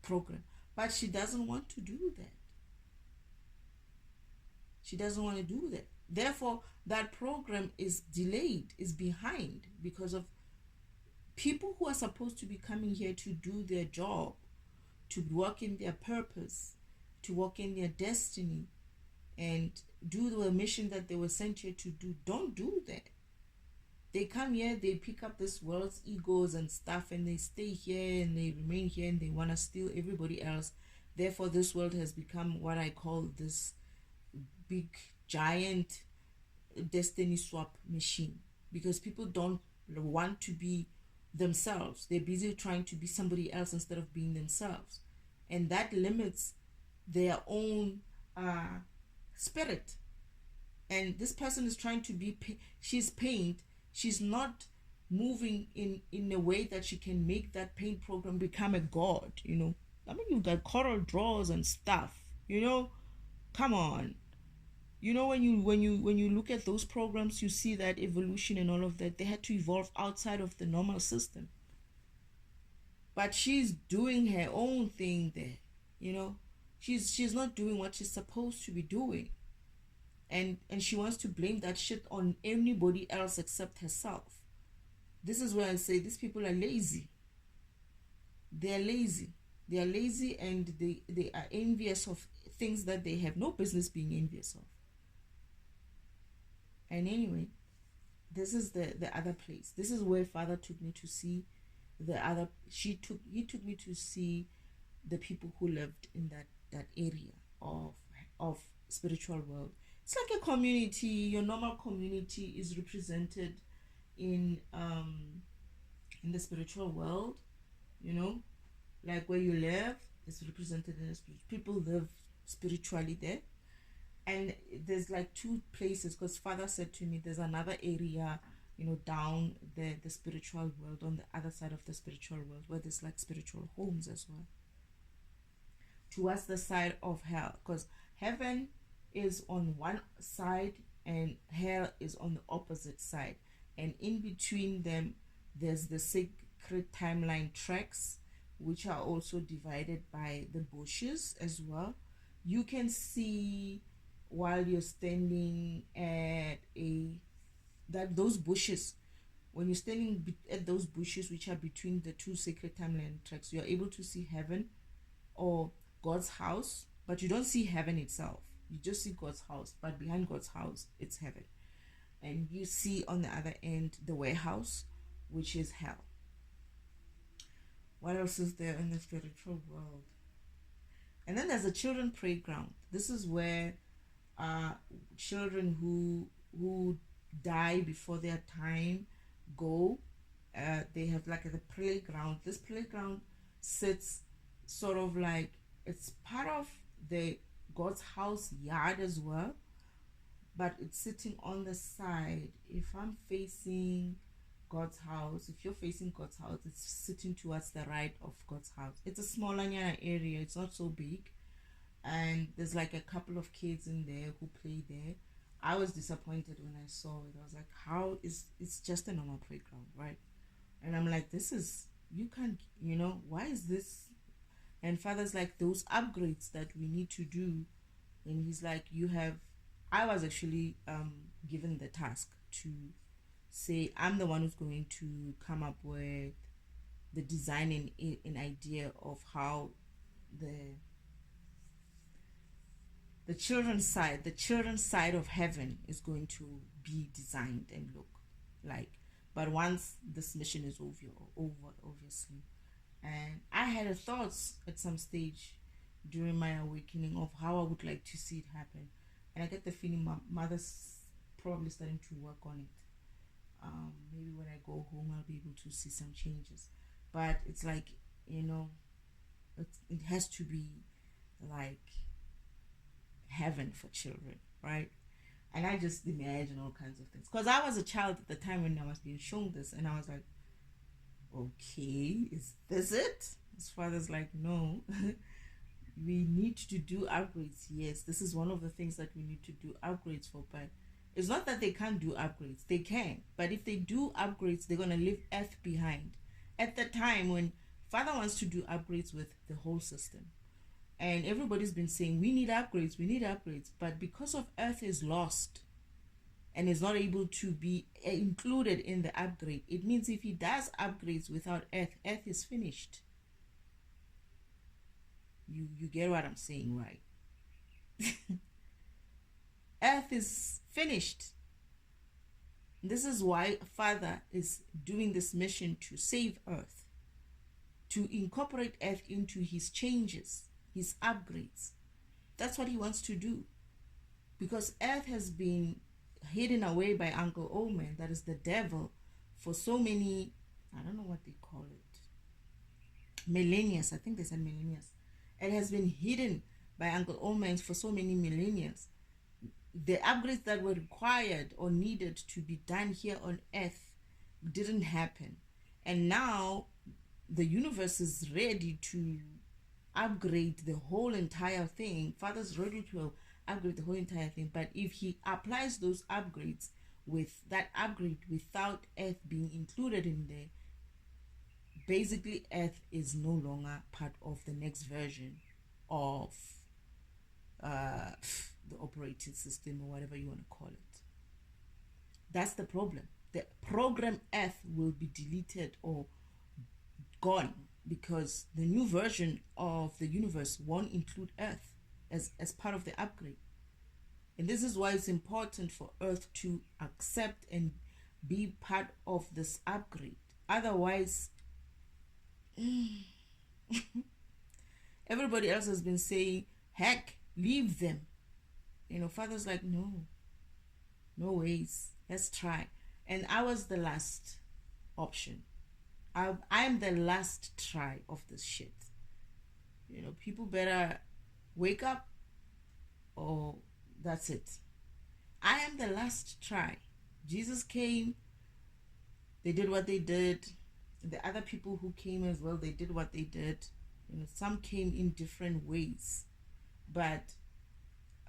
program. But she doesn't want to do that. She doesn't want to do that. Therefore, that program is delayed, is behind, because of people who are supposed to be coming here to do their job, to work in their purpose, to work in their destiny, and do the mission that they were sent here to do. Don't do that. They come here, they pick up this world's egos and stuff, and they stay here and they remain here, and they want to steal everybody else. Therefore, this world has become what I call this big, giant destiny swap machine, because people don't want to be themselves. They're busy trying to be somebody else instead of being themselves. And that limits their own spirit. And this person is trying to be, she's paint. She's not moving in a way that she can make that paint program become a god, you know. I mean, you've got coral draws and stuff, you know. Come on. You know, when you look at those programs, you see that evolution and all of that. They had to evolve outside of the normal system. But she's doing her own thing there, you know. She's not doing what she's supposed to be doing. And she wants to blame that shit on anybody else except herself. This is where I say these people are lazy. They're lazy. They are lazy, and they are envious of things that they have no business being envious of. And anyway, this is the other place. This is where Father took me to see he took me to see the people who lived in that area of spiritual world. It's like a community. Your normal community is represented in the spiritual world, you know, like where you live is represented in the spirit. People live spiritually there. And there's like two places, because Father said to me there's another area, you know, down the spiritual world, on the other side of the spiritual world, where there's like spiritual homes as well. towards the side of hell, because heaven is on one side and hell is on the opposite side, and in between them there's the sacred timeline tracks, which are also divided by the bushes as well. You can see while you're standing at those bushes, when you're standing at those bushes which are between the two sacred timeline tracks, you're able to see heaven or God's house, but you don't see heaven itself. You just see God's house, but behind God's house, it's heaven. And you see on the other end the warehouse, which is hell. What else is there in the spiritual world? And then there's a children playground. This is where children who die before their time go. They have like a playground. This playground sits sort of like, it's part of the God's house yard as well, but it's sitting on the side. If I'm facing God's house, if you're facing God's house, it's sitting towards the right of God's house. It's a smaller area, it's not so big, and there's like a couple of kids in there who play there. I was disappointed when I saw it. I was like, how is it's just a normal playground, right? And I'm like, this is, you can't, why is this? And Father's like, those upgrades that we need to do. And he's like, I was actually given the task to say, I'm the one who's going to come up with the design and an idea of how the children's side of heaven is going to be designed and look like. But once this mission is over, obviously. And I had a thoughts at some stage during my awakening of how I would like to see it happen. And I get the feeling my mother's probably starting to work on it. Maybe when I go home, I'll be able to see some changes. But it's like, it has to be like heaven for children, right? And I just imagine all kinds of things. Because I was a child at the time when I was being shown this, and I was like, okay, is this it? His father's like, no. We need to do upgrades. Yes, this is one of the things that we need to do upgrades for. But it's not that they can't do upgrades. They can. But if they do upgrades, they're going to leave Earth behind. At the time when Father wants to do upgrades with the whole system, and everybody's been saying, we need upgrades. But because of Earth is lost and is not able to be included in the upgrade, it means if he does upgrades without Earth, Earth is finished. You get what I'm saying, right? Earth is finished. This is why Father is doing this mission to save Earth, to incorporate Earth into his changes, his upgrades. That's what he wants to do. Because Earth has been hidden away by Uncle Omen, that is the devil, for so many, I don't know what they call it, millennia. I think they said millennia. It has been hidden by Uncle Omen for so many millennia. The upgrades that were required or needed to be done here on Earth didn't happen. And now the universe is ready to upgrade the whole entire thing. Father's ready to upgrade the whole entire thing. But if he applies those upgrades with that upgrade without Earth being included in there, basically Earth is no longer part of the next version of the operating system, or whatever you want to call it. That's the problem. The program Earth will be deleted or gone, because the new version of the universe won't include Earth as part of the upgrade. And this is why it's important for Earth to accept and be part of this upgrade. Otherwise, everybody else has been saying, heck, leave them. Father's like, no ways, let's try. And I was the last option. I'm the last try of this shit. People better wake up, or that's it. I am the last try. Jesus came, they did what they did. The other people who came as well, they did what they did. Some came in different ways, but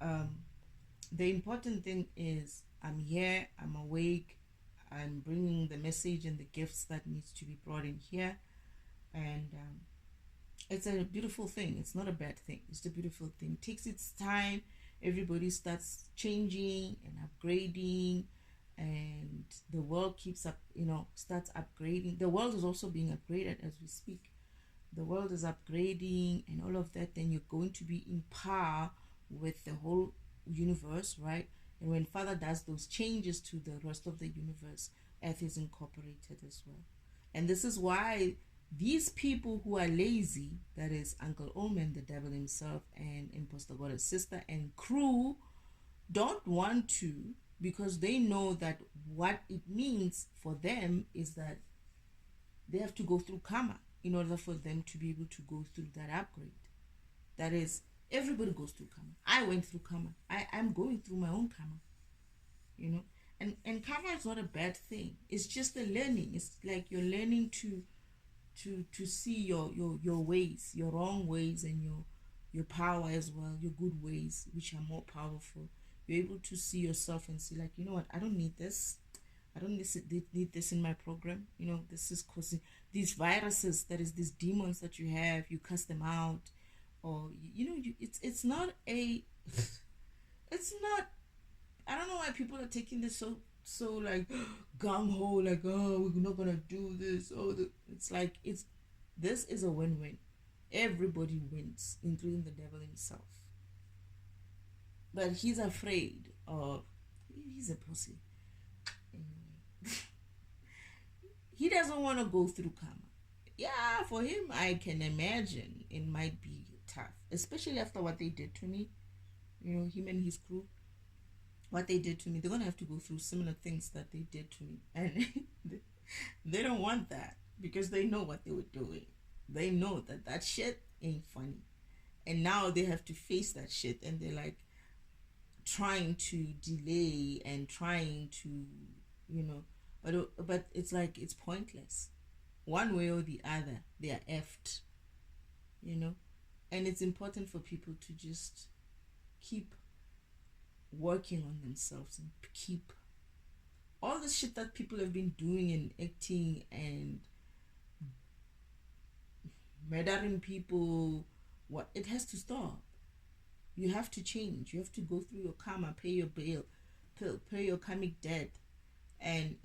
um, the important thing is I'm here, I'm awake, I'm bringing the message and the gifts that needs to be brought in here, and it's a beautiful thing. It's not a bad thing. It's a beautiful thing. It takes its time. Everybody starts changing and upgrading, and the world keeps up. Starts upgrading. The world is also being upgraded as we speak. The world is upgrading and all of that. Then you're going to be in par with the whole universe, right? And when Father does those changes to the rest of the universe, Earth is incorporated as well. And this is why these people who are lazy, that is Uncle Omen, the devil himself, and Imposter Goddess Sister and crew, don't want to, because they know that what it means for them is that they have to go through karma in order for them to be able to go through that upgrade. That is, everybody goes through karma. I went through karma. I'm going through my own karma. And karma is not a bad thing. It's just a learning. It's like you're learning to see your ways, your wrong ways, and your power as well, your good ways, which are more powerful. You're able to see yourself and see, like, you know what, I don't need this. I don't need this in my program. This is causing these viruses, that is, these demons that you have. You cast them out, or it's not a it's not. I don't know why people are taking this so like gung ho, like, oh, we're not gonna do this. It's like this is a win-win. Everybody wins, including the devil himself. But he's afraid of. He's a pussy. Anyway, he doesn't want to go through karma. Yeah, for him, I can imagine it might be tough, especially after what they did to me. Him and his crew. What they did to me, they're gonna have to go through similar things that they did to me, and they don't want that, because they know what they were doing. They know that shit ain't funny, and now they have to face that shit, and they're like trying to delay and trying to, but it's like it's pointless. One way or the other, they are effed, and it's important for people to just keep working on themselves and keep all the shit that people have been doing and acting and murdering people. What it has to stop. You have to change. You have to go through your karma, pay your bill, pay your karmic debt, and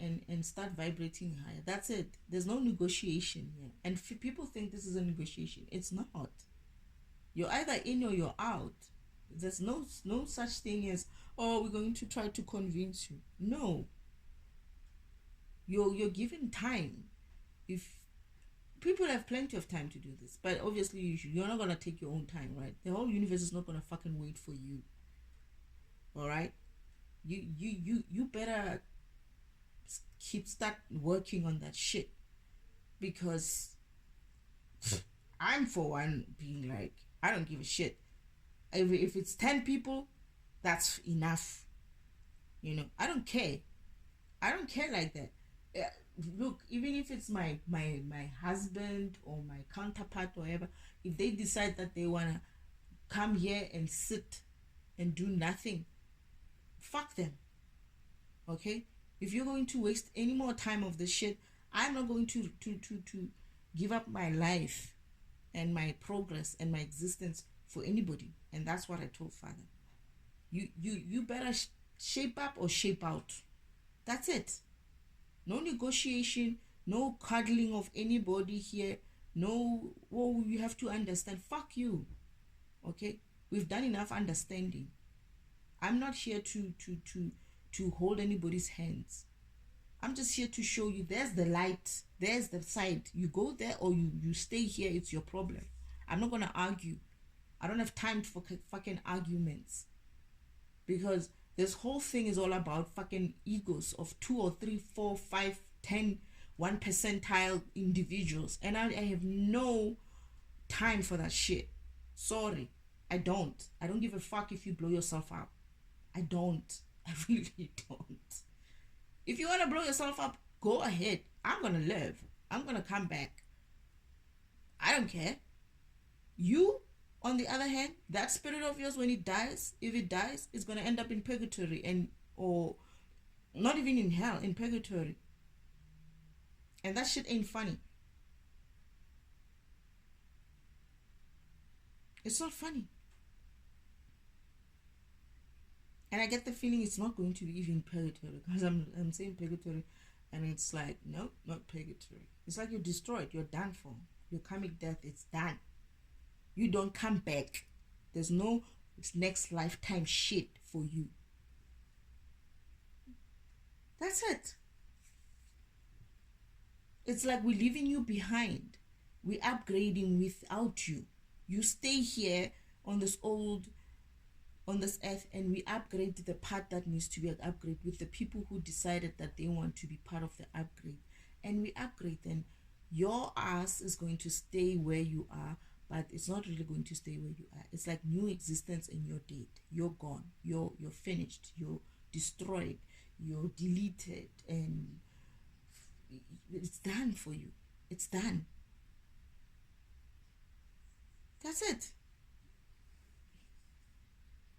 start vibrating higher. That's it. There's no negotiation here. And people think this is a negotiation. It's not. You're either in or you're out. There's no such thing as, oh, we're going to try to convince you. No. You're given time. If people have plenty of time to do this, but obviously you're not gonna take your own time, right? The whole universe is not gonna fucking wait for you. All right. You better start working on that shit, because I'm, for one, being like, I don't give a shit. If it's 10 people, that's enough. I don't care. I don't care like that. Look, even if it's my husband or my counterpart or whatever, if they decide that they want to come here and sit and do nothing, fuck them. Okay? If you're going to waste any more time of this shit, I'm not going to give up my life and my progress and my existence for anybody. And that's what I told Father. You better shape up or shape out. That's it. No negotiation, no cuddling of anybody here. No, you have to understand. Fuck you. Okay? We've done enough understanding. I'm not here to hold anybody's hands. I'm just here to show you there's the light, there's the side. You go there or you stay here, it's your problem. I'm not going to argue. I don't have time for fucking arguments, because this whole thing is all about fucking egos of 2 or 3, 4, 5, 10, 1 percentile individuals, and I have no time for that shit. Sorry, I don't give a fuck if you blow yourself up. I really don't. If you want to blow yourself up, go ahead. I'm gonna live. I'm gonna come back. I don't care. You, on the other hand, that spirit of yours, when it dies, if it dies, it's going to end up in purgatory, and or not even in hell, in purgatory. And that shit ain't funny. It's not funny. And I get the feeling it's not going to be even purgatory, because I'm saying purgatory, and it's like, no, not purgatory. It's like you're destroyed. You're done for. Your karmic death, it's done. You don't come back. There's no next lifetime shit for you. That's it. It's like we're leaving you behind. We're upgrading without you. You stay here on this earth, and we upgrade the part that needs to be an upgrade with the people who decided that they want to be part of the upgrade. And we upgrade them. Your ass is going to stay where you are, but it's not really going to stay where you are. It's like new existence, and you're dead. You're gone. You're finished. You're destroyed. You're deleted, and it's done for you. It's done. That's it.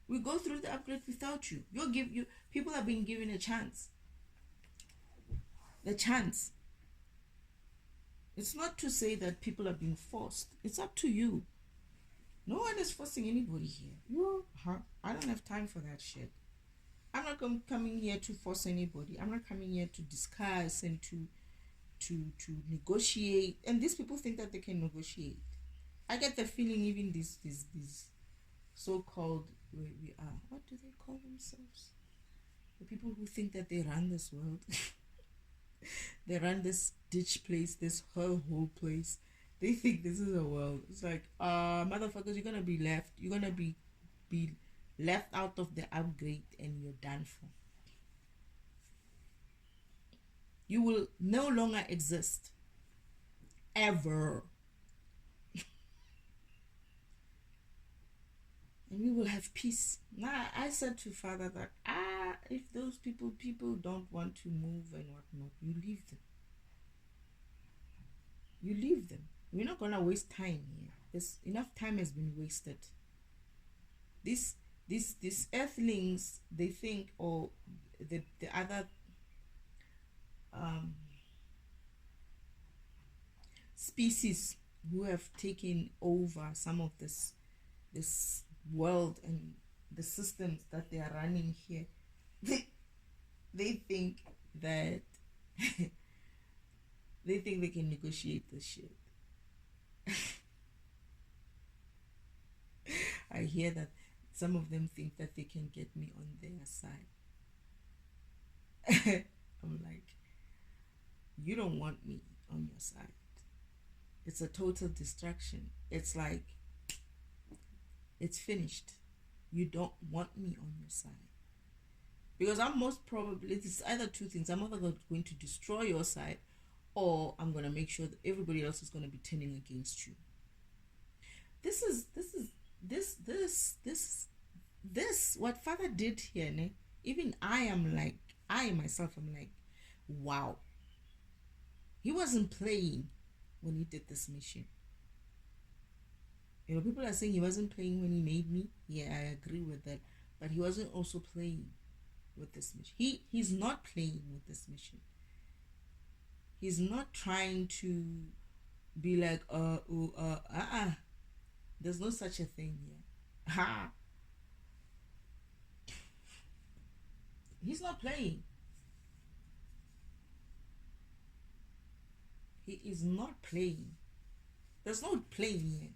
We go through the upgrade without you. People are being given a chance. The chance. It's not to say that people are being forced. It's up to you. No one is forcing anybody here. I don't have time for that shit. I'm not coming here to force anybody. I'm not coming here to discuss and to negotiate. And these people think that they can negotiate. I get the feeling even these so-called, we are, what do they call themselves? The people who think that they run this world. They run this ditch place, this whole place. They think this is a world. It's like, motherfuckers, you're gonna be left. You're gonna be left out of the upgrade, and you're done for. You will no longer exist. Ever. And we will have peace. Now, I said to Father that, if those people don't want to move and whatnot, you leave them. You leave them. We're not gonna waste time here. There's enough time has been wasted. These earthlings, they think, or the other species who have taken over some of this world and the systems that they are running here, they think that they think they can negotiate this shit. I hear that some of them think that they can get me on their side. I'm like, you don't want me on your side. It's a total distraction. It's like, it's finished. You don't want me on your side. Because I'm most probably, it's either two things. I'm either going to destroy your side, or I'm going to make sure that everybody else is going to be turning against you. This what Father did here, ne? Even I myself am like, wow. He wasn't playing when he did this mission. You know, people are saying he wasn't playing when he made me. Yeah, I agree with that. But he wasn't also playing with this mission. He's not playing with this mission. He's not trying to be like, there's no such a thing here. Ha! He's not playing. He is not playing. There's no playing here.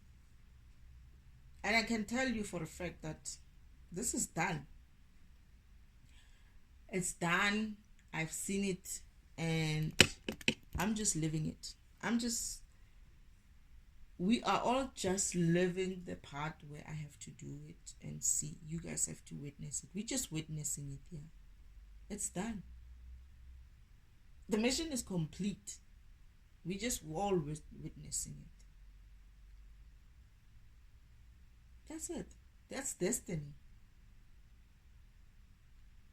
And I can tell you for a fact that this is done. It's done. I've seen it, and I'm just living it. We are all just living the part where I have to do it and see. You guys have to witness it. We're just witnessing it here. It's done. The mission is complete. We just all witnessing it. That's it. That's destiny.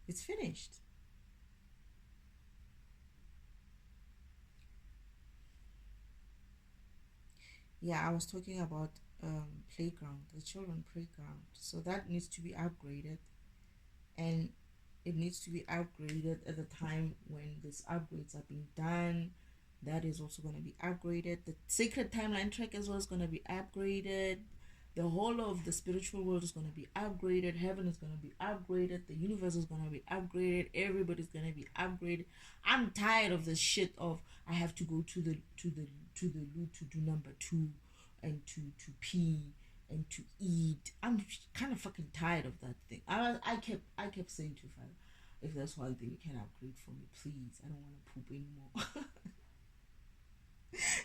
It's finished. Yeah, I was talking about playground, the children playground. So that needs to be upgraded, and it needs to be upgraded at the time when these upgrades are being done. That is also going to be upgraded. The sacred timeline track as well is going to be upgraded. The whole of the spiritual world is going to be upgraded. Heaven is going to be upgraded. The universe is going to be upgraded. Everybody's going to be upgraded. I'm tired of the shit of I have to go to the loo to do number two, and to pee and to eat. I'm kind of fucking tired of that thing. I kept saying to Father, if there's one thing you can upgrade for me, please. I don't want to poop anymore.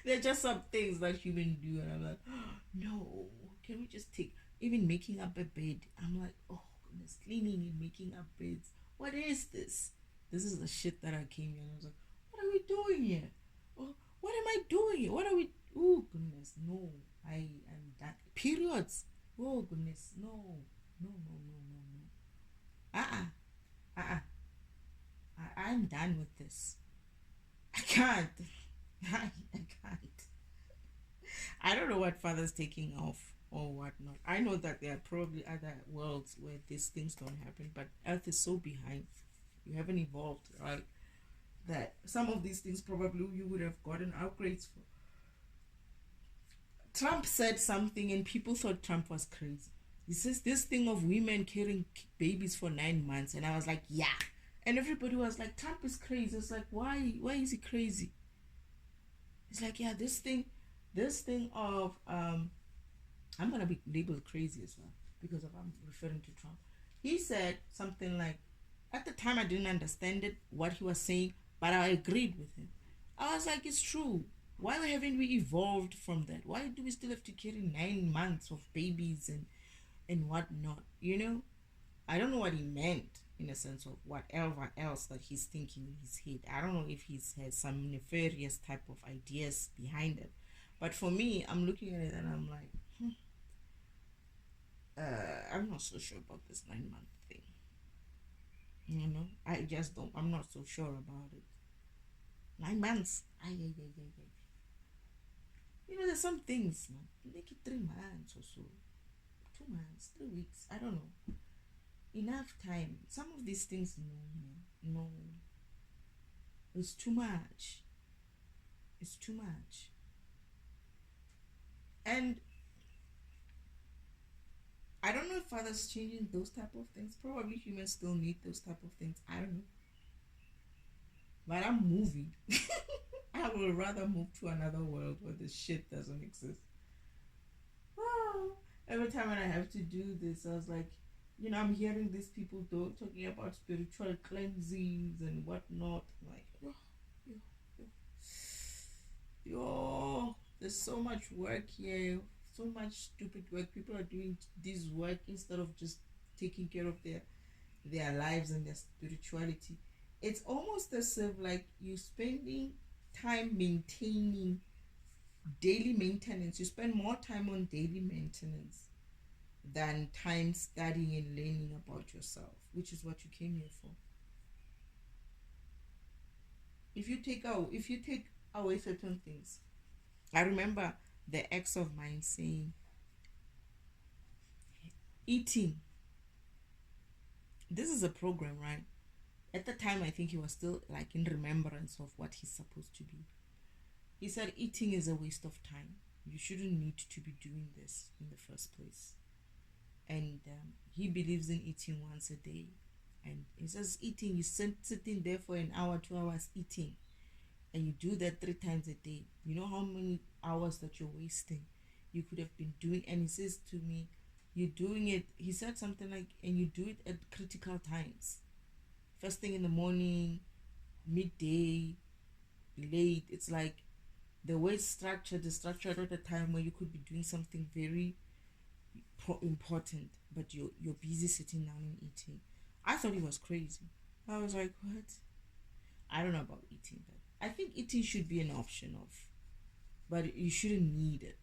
There are just some things that humans do, and I'm like, oh, no. Can we just take even making up a bed? I'm like, oh goodness, cleaning and making up beds. What is this? This is the shit that I came here and I was like, what are we doing here? Oh, what am I doing here? What are we? Oh goodness, no. I am done. Periods. Oh goodness, no, no, no, no, no, no. I'm done with this. I can't. I can't. I don't know what Father's taking off or whatnot. I know that there are probably other worlds where these things don't happen, but Earth is so behind. You haven't evolved, right? That some of these things probably you would have gotten upgrades for. Trump said something and people thought Trump was crazy. He says this thing of women carrying babies for 9 months, and I was like, yeah. And everybody was like, Trump is crazy. It's like, why is he crazy? It's like, yeah, this thing of I'm gonna be labeled crazy as well because of I'm referring to Trump. He said something like, at the time I didn't understand it what he was saying, but I agreed with him. I was like, it's true. Why haven't we evolved from that? Why do we still have to carry 9 months of babies and whatnot? I don't know what he meant in a sense of whatever else that he's thinking in his head. I don't know if he's has some nefarious type of ideas behind it. But for me, I'm looking at it and I'm like, I'm not so sure about this 9 month thing. I just don't. I'm not so sure about it. 9 months. Ay, ay, ay, ay, ay. There's some things, man. Make it 3 months or so. 2 months, 3 weeks. I don't know. Enough time. Some of these things, no, man. No. It's too much. It's too much. And I don't know if Father's changing those type of things. Probably humans still need those type of things. I don't know. But I'm moving. I will rather move to another world where this shit doesn't exist. Oh, every time when I have to do this, I was like, I'm hearing these people talking about spiritual cleansings and whatnot. I'm like, yo, yo, yo, yo, there's so much work here, so much stupid work. People are doing this work instead of just taking care of their lives and their spirituality. It's almost as if like you spending time maintaining daily maintenance. You spend more time on daily maintenance than time studying and learning about yourself, which is what you came here for. If you take away certain things, I remember the ex of mine saying, eating. This is a program, right? At the time, I think he was still like in remembrance of what he's supposed to be. He said eating is a waste of time. You shouldn't need to be doing this in the first place. And he believes in eating once a day. And he says eating, you sitting there for an hour, 2 hours eating. And you do that 3 times a day. You know how many hours that you're wasting? You could have been doing. And he says to me, you're doing it. He said something like, and you do it at critical times. First thing in the morning, midday, late. It's like the way it's structured is structured at a time where you could be doing something very important, but you're busy sitting down and eating. I thought he was crazy. I was like, what? I don't know about eating, but I think eating should be an option of, but you shouldn't need it.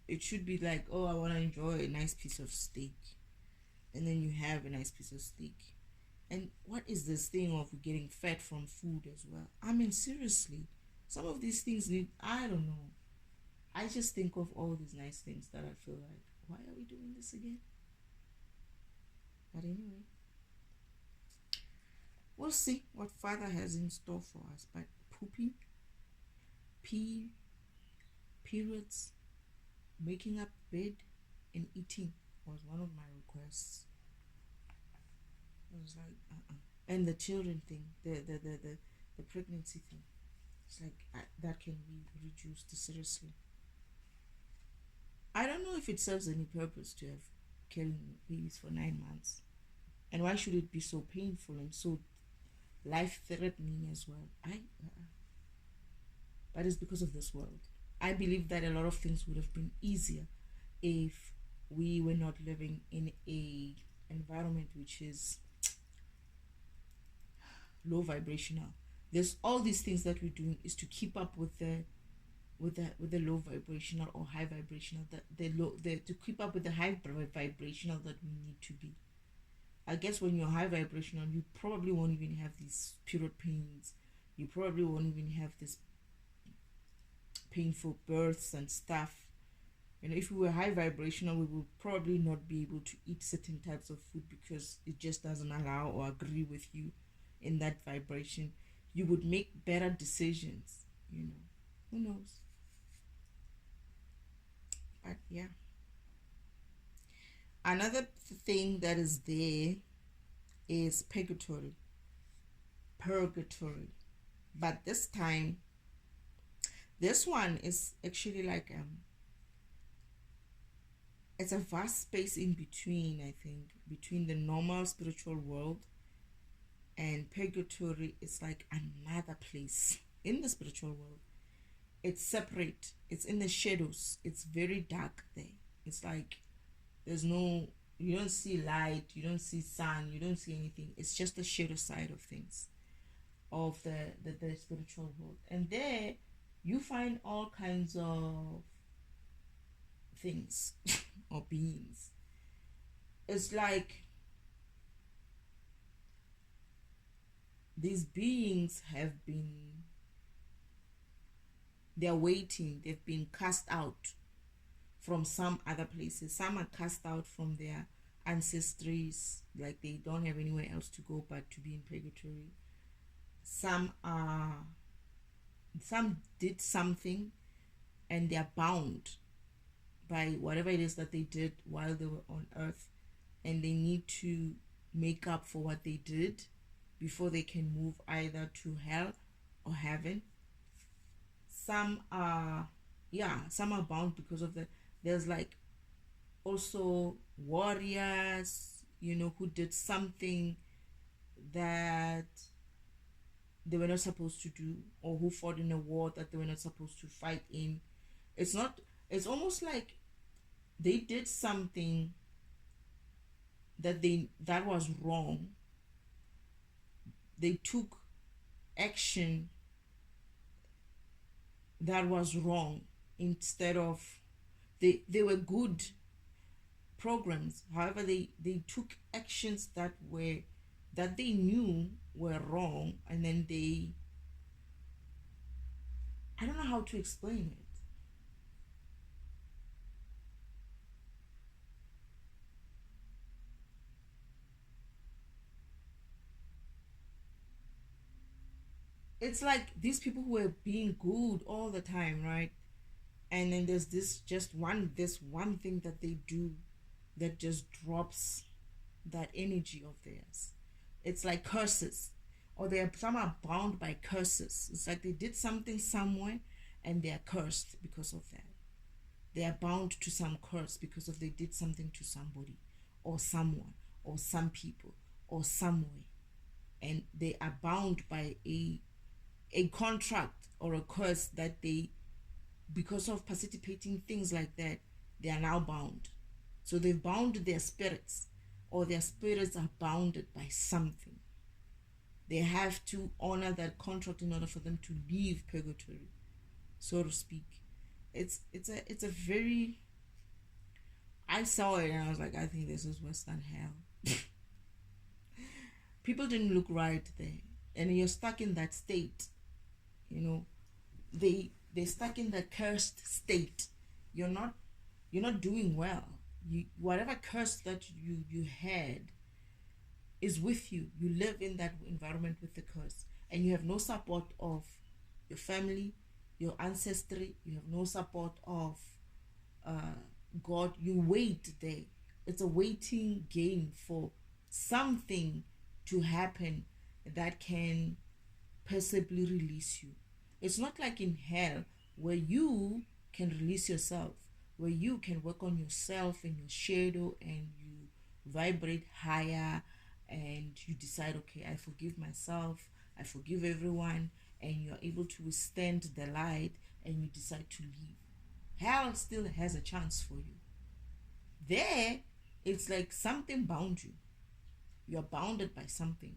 It should be like, oh, I want to enjoy a nice piece of steak, and then you have a nice piece of steak. And what is this thing of getting fat from food as well? I mean, seriously, some of these things need, I don't know. I just think of all these nice things that I feel like, why are we doing this again? But anyway, we'll see what Father has in store for us. But pooping, pee, periods, making up bed, and eating was one of my requests. I was like, and the children thing, the pregnancy thing. It's like that can be reduced seriously. I don't know if it serves any purpose to have carrying babies for 9 months, and why should it be so painful and so life-threatening as well? But it's because of this world. I believe that a lot of things would have been easier if we were not living in a environment which is low vibrational. There's all these things that we're doing is to keep up with the low vibrational or high vibrational, to keep up with the high vibrational that we need to be. I guess when you're high vibrational, you probably won't even have these period pains. You probably won't even have this painful births and stuff. If we were high vibrational, we would probably not be able to eat certain types of food because it just doesn't allow or agree with you in that vibration. You would make better decisions, who knows? But yeah, another thing that is there is purgatory, but this time, this one is actually like it's a vast space in between. I think between the normal spiritual world and purgatory is like another place in the spiritual world. It's separate, it's in the shadows, it's very dark there. It's like you don't see light, you don't see sun, you don't see anything. It's just the shadow side of things, of the spiritual world. And there you find all kinds of things or beings. It's like these beings they're waiting, they've been cast out from some other places. Some are cast out from their ancestries, like they don't have anywhere else to go but to be in purgatory. Some did something and they're bound by whatever it is that they did while they were on earth, and they need to make up for what they did before they can move either to hell or heaven. Some are bound because of there's like also warriors, who did something that they were not supposed to do, or who fought in a war that they were not supposed to fight in. It's almost like they did something that was wrong. They took action that was wrong instead of they were good programs. However, they took actions that they knew were wrong, and then I don't know how to explain it. It's like these people who were being good all the time, right? And then there's this one thing that they do that just drops that energy of theirs. It's like curses, or some are bound by curses. It's like they did something somewhere and they are cursed because of that. They are bound to some curse because of they did something to somebody or someone or some people or somewhere, and they are bound by a contract or a curse that they, because of participating things like that, they are now bound. So they've bound their spirits, or their spirits are bounded by something. They have to honor that contract in order for them to leave purgatory, so to speak. It's a very, I saw it and I was like, I think this is worse than hell. People didn't look right there, and you're stuck in that state. they're stuck in the cursed state. You're not you're not doing well. You whatever curse that you had is with you. You live in that environment with the curse, and you have no support of your family, your ancestry. You have no support of uh, God. You wait there. It's a waiting game for something to happen that can possibly release you. It's not like in hell where you can release yourself, where you can work on yourself and your shadow and you vibrate higher and you decide, okay, I forgive myself, I forgive everyone, and you're able to withstand the light and you decide to leave. Hell still has a chance for you. There, it's like something bound you. You're bounded by something.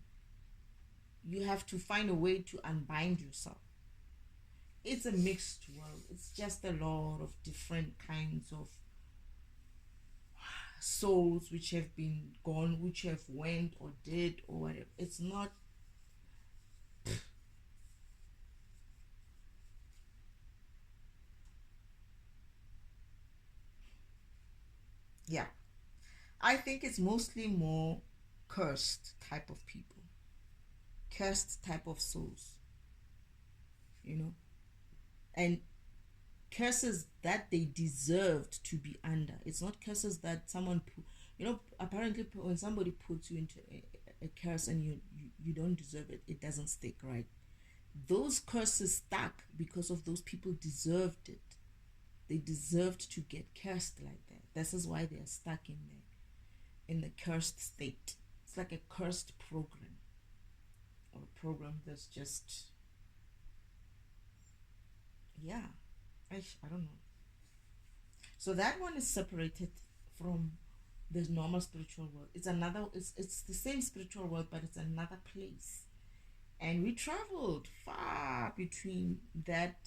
You have to find a way to unbind yourself. It's a mixed world. It's just a lot of different kinds of souls which have been gone, which have went or did or whatever. It's not. Yeah, I think it's mostly more cursed type of people, cursed type of souls, you know, and curses that they deserved to be under. It's not curses that someone put, apparently when somebody puts you into a curse and you don't deserve it, it doesn't stick, right? Those curses stuck because of those people deserved it. They deserved to get cursed like that. This is why they are stuck in the cursed state. It's like a cursed program, or a program that's just, yeah, I don't know. So that one is separated from the normal spiritual world. It's the same spiritual world, but it's another place. And we traveled far between that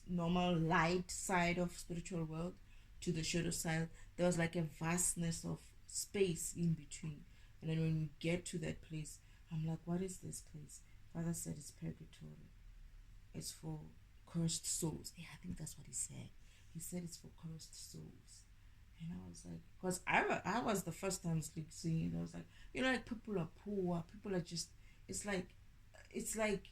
normal light side of spiritual world to the shadow side. There was like a vastness of space in between. And then when we get to that place, I'm like, what is this place? Father said it's purgatory. It's for cursed souls. Yeah, I think that's what he said. He said it's for cursed souls. And I was like, because I was the first time seeing it. I was like, like people are poor. People are just, it's like, it's like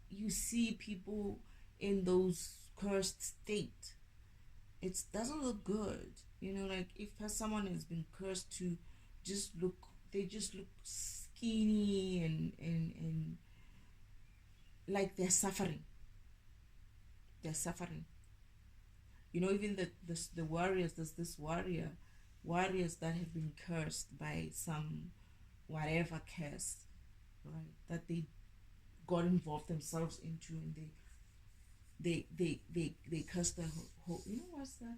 you see people in those cursed state. It doesn't look good. Like if someone has been cursed to just look, they just look skinny and like they're suffering. They're suffering. Even the warriors, there's this warriors that have been cursed by some whatever curse, right? That they got involved themselves into, and they curse the whole. What's that?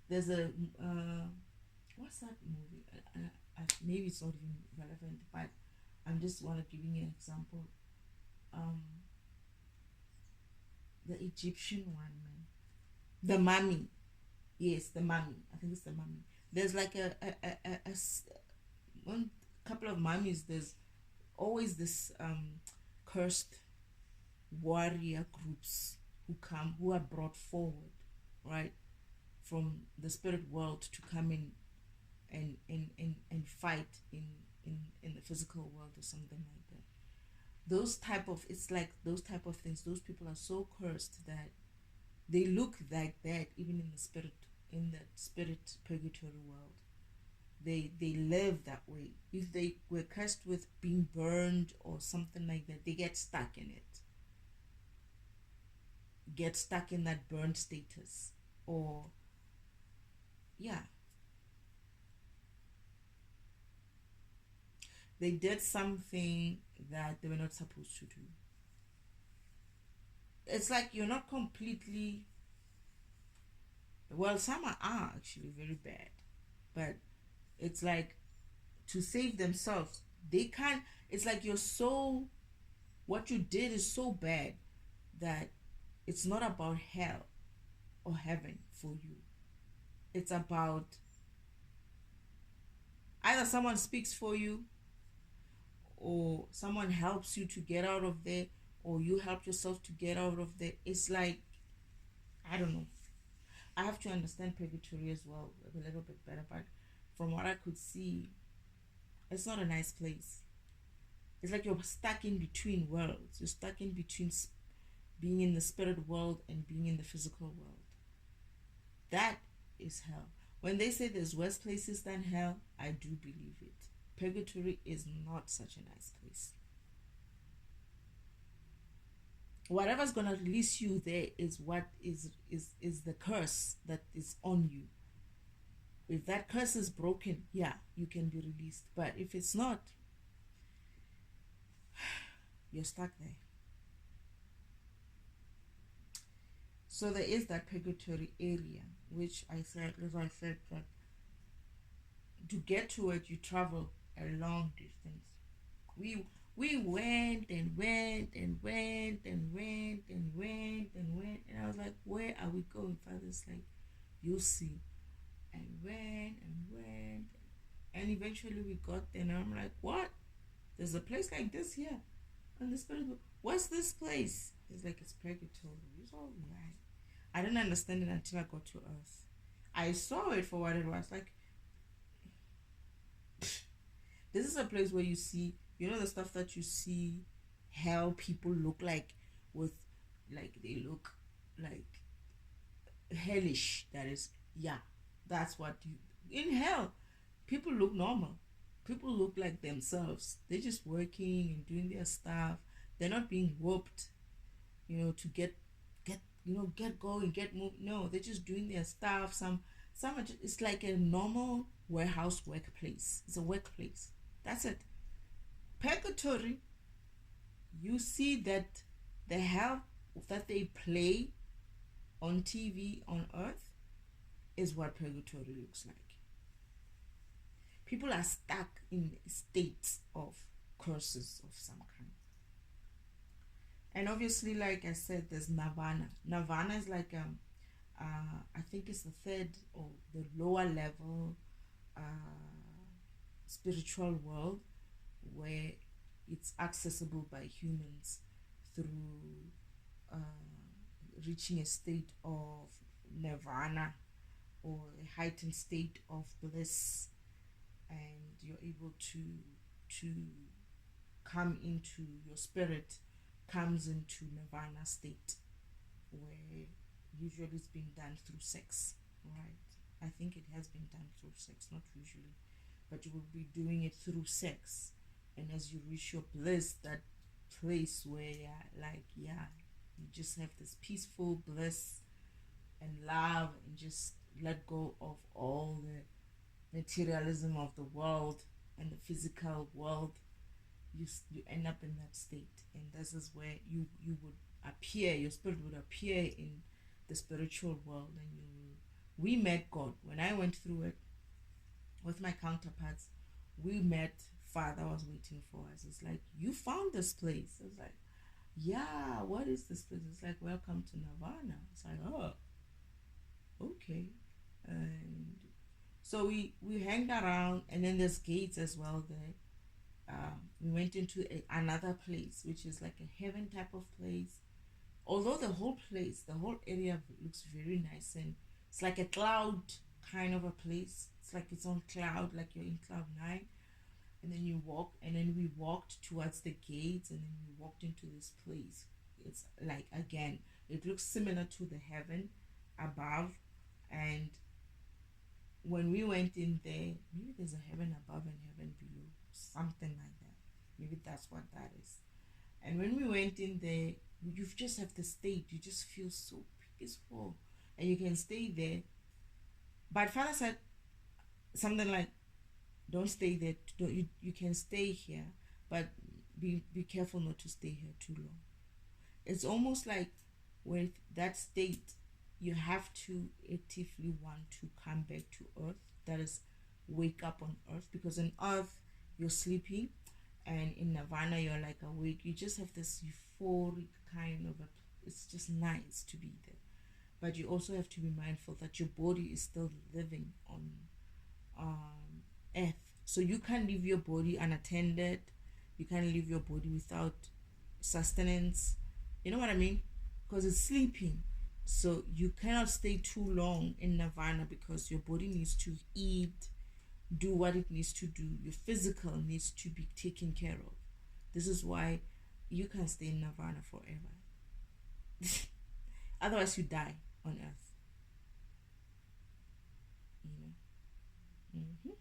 There's a what's that movie? Maybe it's not even relevant, but I'm just want to giving you an example. Um, the Egyptian one, man. The mummy. Yes, the mummy. I think it's the mummy. There's like one couple of mummies. There's always this cursed warrior groups who are brought forward, right, from the spirit world to come in and fight in the physical world or something like that. Those type of It's like those type of things. Those people are so cursed that they look like that even in the spirit purgatory world. They live that way. If they were cursed with being burned or something like that, they get stuck in it. Get stuck in that burned status. Or yeah, they did something that they were not supposed to do. It's like you're not completely, well, some are actually very bad, but it's like to save themselves, they can't. It's like you're so, what you did is so bad that it's not about hell or heaven for you. It's about either someone speaks for you, or someone helps you to get out of there, or you help yourself to get out of there. It's like I don't know. I have to understand purgatory as well a little bit better, but from what I could see, it's not a nice place. It's like you're stuck in between worlds. You're stuck in between being in the spirit world and being in the physical world. That is hell. When they say there's worse places than hell, I do believe it. Purgatory is not such a nice place. Whatever's gonna release you there is what is the curse that is on you. If that curse is broken, yeah, you can be released. But if it's not, you're stuck there. So there is that purgatory area, which I said, as I said, that to get to it, you travel a long distance. We went and went and went and went and went and went, and I was like, where are we going? Father's like, you'll see. And went and went, and eventually we got there, and I'm like, what? There's a place like this here. And the spirit, what's this place? It's like, it's purgatory. It's all right. I didn't understand it until I got to Earth. I saw it for what it was. Like, this is a place where you see, you know, the stuff that you see hell people look like, with, like, they look like hellish. That is, yeah, that's what you, in hell, people look normal. People look like themselves. They're just working and doing their stuff. They're not being whooped, to get going, get moved. No, they're just doing their stuff. Some are just, it's like a normal warehouse workplace. It's a workplace. That's it. Purgatory, you see that the hell that they play on TV on Earth is what purgatory looks like. People are stuck in states of curses of some kind. And obviously, like I said, there's Nirvana. Nirvana is like I think it's the third or the lower level uh, spiritual world where it's accessible by humans through reaching a state of nirvana or a heightened state of bliss, and you're able to come into, your spirit comes into nirvana state, where usually it's being done through sex, right? I think it has been done through sex, not usually, but you will be doing it through sex. And as you reach your bliss, that place where you just have this peaceful bliss and love, and just let go of all the materialism of the world and the physical world. You end up in that state, and this is where you would appear, your spirit would appear in the spiritual world, and we met God. When I went through it with my counterparts, we met. Father was waiting for us. It's like, you found this place. It's like, yeah, what is this place? It's like, welcome to Nirvana. It's like, oh, okay. And so we hanged around, and then there's gates as well there. We went into another place, which is like a heaven type of place. Although the whole place, the whole area looks very nice, and it's like a cloud kind of a place. It's like it's on cloud, like you're in cloud nine. And then you walk, and then we walked towards the gates, and then we walked into this place. It's like, again, it looks similar to the heaven above, and when we went in there, maybe there's a heaven above and heaven below, something like that. Maybe that's what that is. And when we went in there, you just have the state, you just feel so peaceful, and you can stay there. But Father said something like, don't stay there, you can stay here, but be careful not to stay here too long. It's almost like with that state, you have to actively want to come back to Earth. That is, wake up on Earth, because on Earth you're sleeping, and in Nirvana you're like awake. You just have this euphoric kind of it's just nice to be there. But you also have to be mindful that your body is still living on Earth. So you can't leave your body unattended. You can't leave your body without sustenance. You know what I mean? Because it's sleeping. So you cannot stay too long in nirvana because your body needs to eat, do what it needs to do. Your physical needs to be taken care of. This is why you can stay in nirvana forever. Otherwise, you die on earth. You know.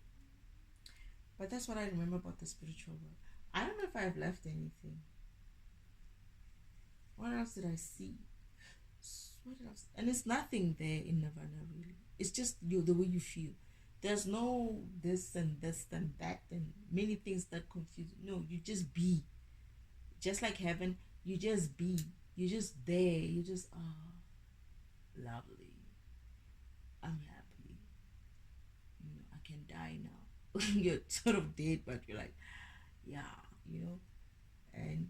But that's what I remember about the spiritual world. I don't know if I've left anything. What else did I see? What else? And it's nothing there in nirvana really. It's just you, the way you feel. There's no this and that and many things that confuse you. No, you just be. Just like heaven, you just be. You're just there. You just lovely. I'm happy. I can die now. You're sort of dead, but you're like, yeah, and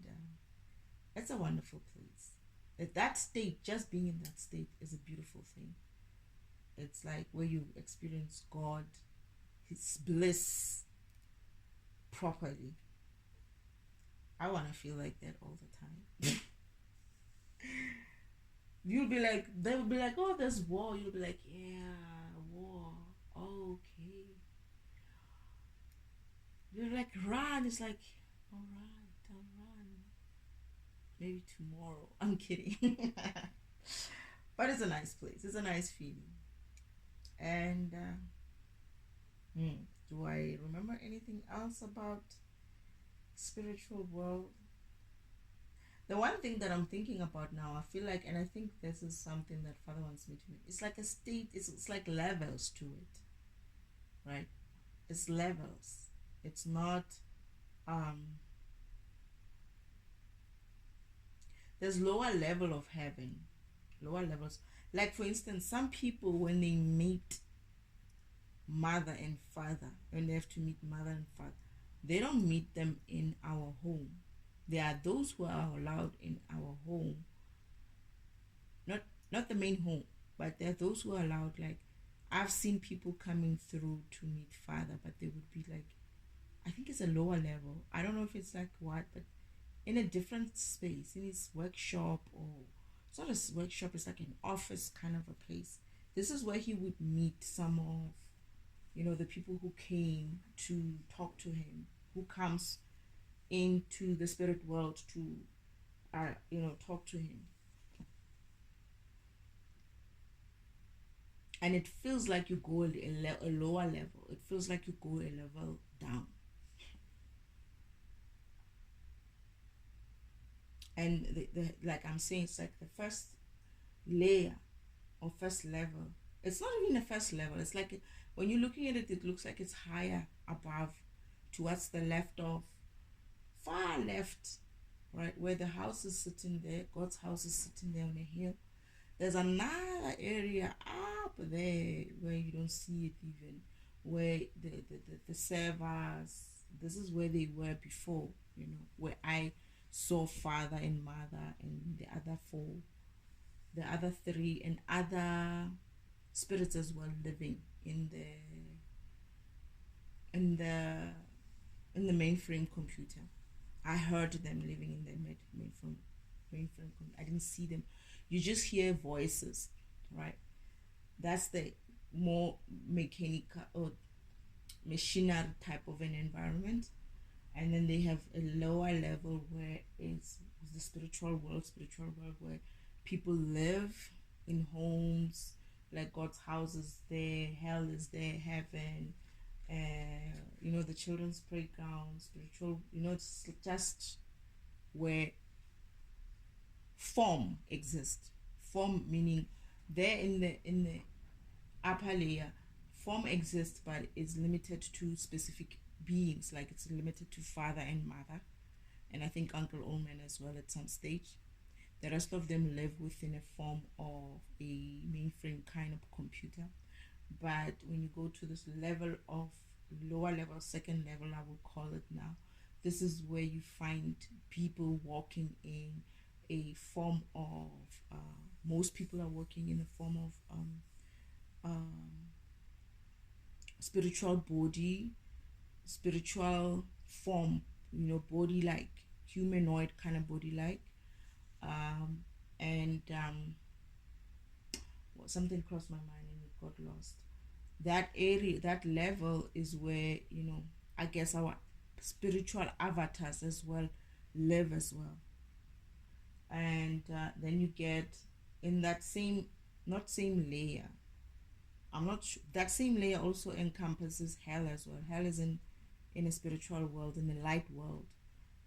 it's a wonderful place. That state, just being in that state, is a beautiful thing. It's like where you experience God, His bliss properly. I want to feel like that all the time. You'll be like, they will be like, oh, there's war. You'll be like, yeah, war. Okay. You're like, run. It's like, all right, I'll run. Maybe tomorrow. I'm kidding. But it's a nice place. It's a nice feeling. And do I remember anything else about spiritual world? The one thing that I'm thinking about now, I feel like, and I think this is something that Father wants me to make. It's like a state. It's like levels to it, right? It's levels. It's not. There's lower level of heaven, lower levels. Like for instance, some people when they meet mother and father, when they have to meet mother and father, they don't meet them in our home. There are those who are allowed in our home, not the main home, but there are those who are allowed. Like I've seen people coming through to meet father, but they would be like, I think it's a lower level. I don't know if it's like what, but in a different space, in his workshop, or it's not a workshop, it's like an office kind of a place. This is where he would meet some of the people who came to talk to him, who comes into the spirit world to talk to him. And it feels like you go a lower level. It feels like you go a level down. And like I'm saying, it's like the first layer or first level. It's not even a first level. It's like when you're looking at it, it looks like it's higher above, towards the left of, far left, right, where the house is sitting there. God's house is sitting there on a hill. There's another area up there where you don't see it even, where the servers, this is where they were before, where I saw father and mother and the other four, the other three, and other spirits as well living in the mainframe computer. I heard them living in the mainframe. I didn't see them. You just hear voices, right? That's the more mechanical or machinery type of an environment. And then they have a lower level where it's the spiritual world where people live in homes, like God's house is there, hell is there, heaven, the children's playground, spiritual, it's just where form exists. Form meaning there in the upper layer, form exists, but it's limited to specific beings, like it's limited to father and mother, and I think Uncle Omen as well at some stage. The rest of them live within a form of a mainframe kind of computer. But when you go to this level of lower level, second level, I will call it now, this is where you find people walking in a form of most people are working in a form of spiritual body, spiritual form, body, like humanoid kind of body, like and something crossed my mind and it got lost. That area, that level is where, I guess our spiritual avatars as well live as well. And then you get in that same, not same layer. I'm not sure. That same layer also encompasses hell as well. Hell is in a spiritual world, in a light world.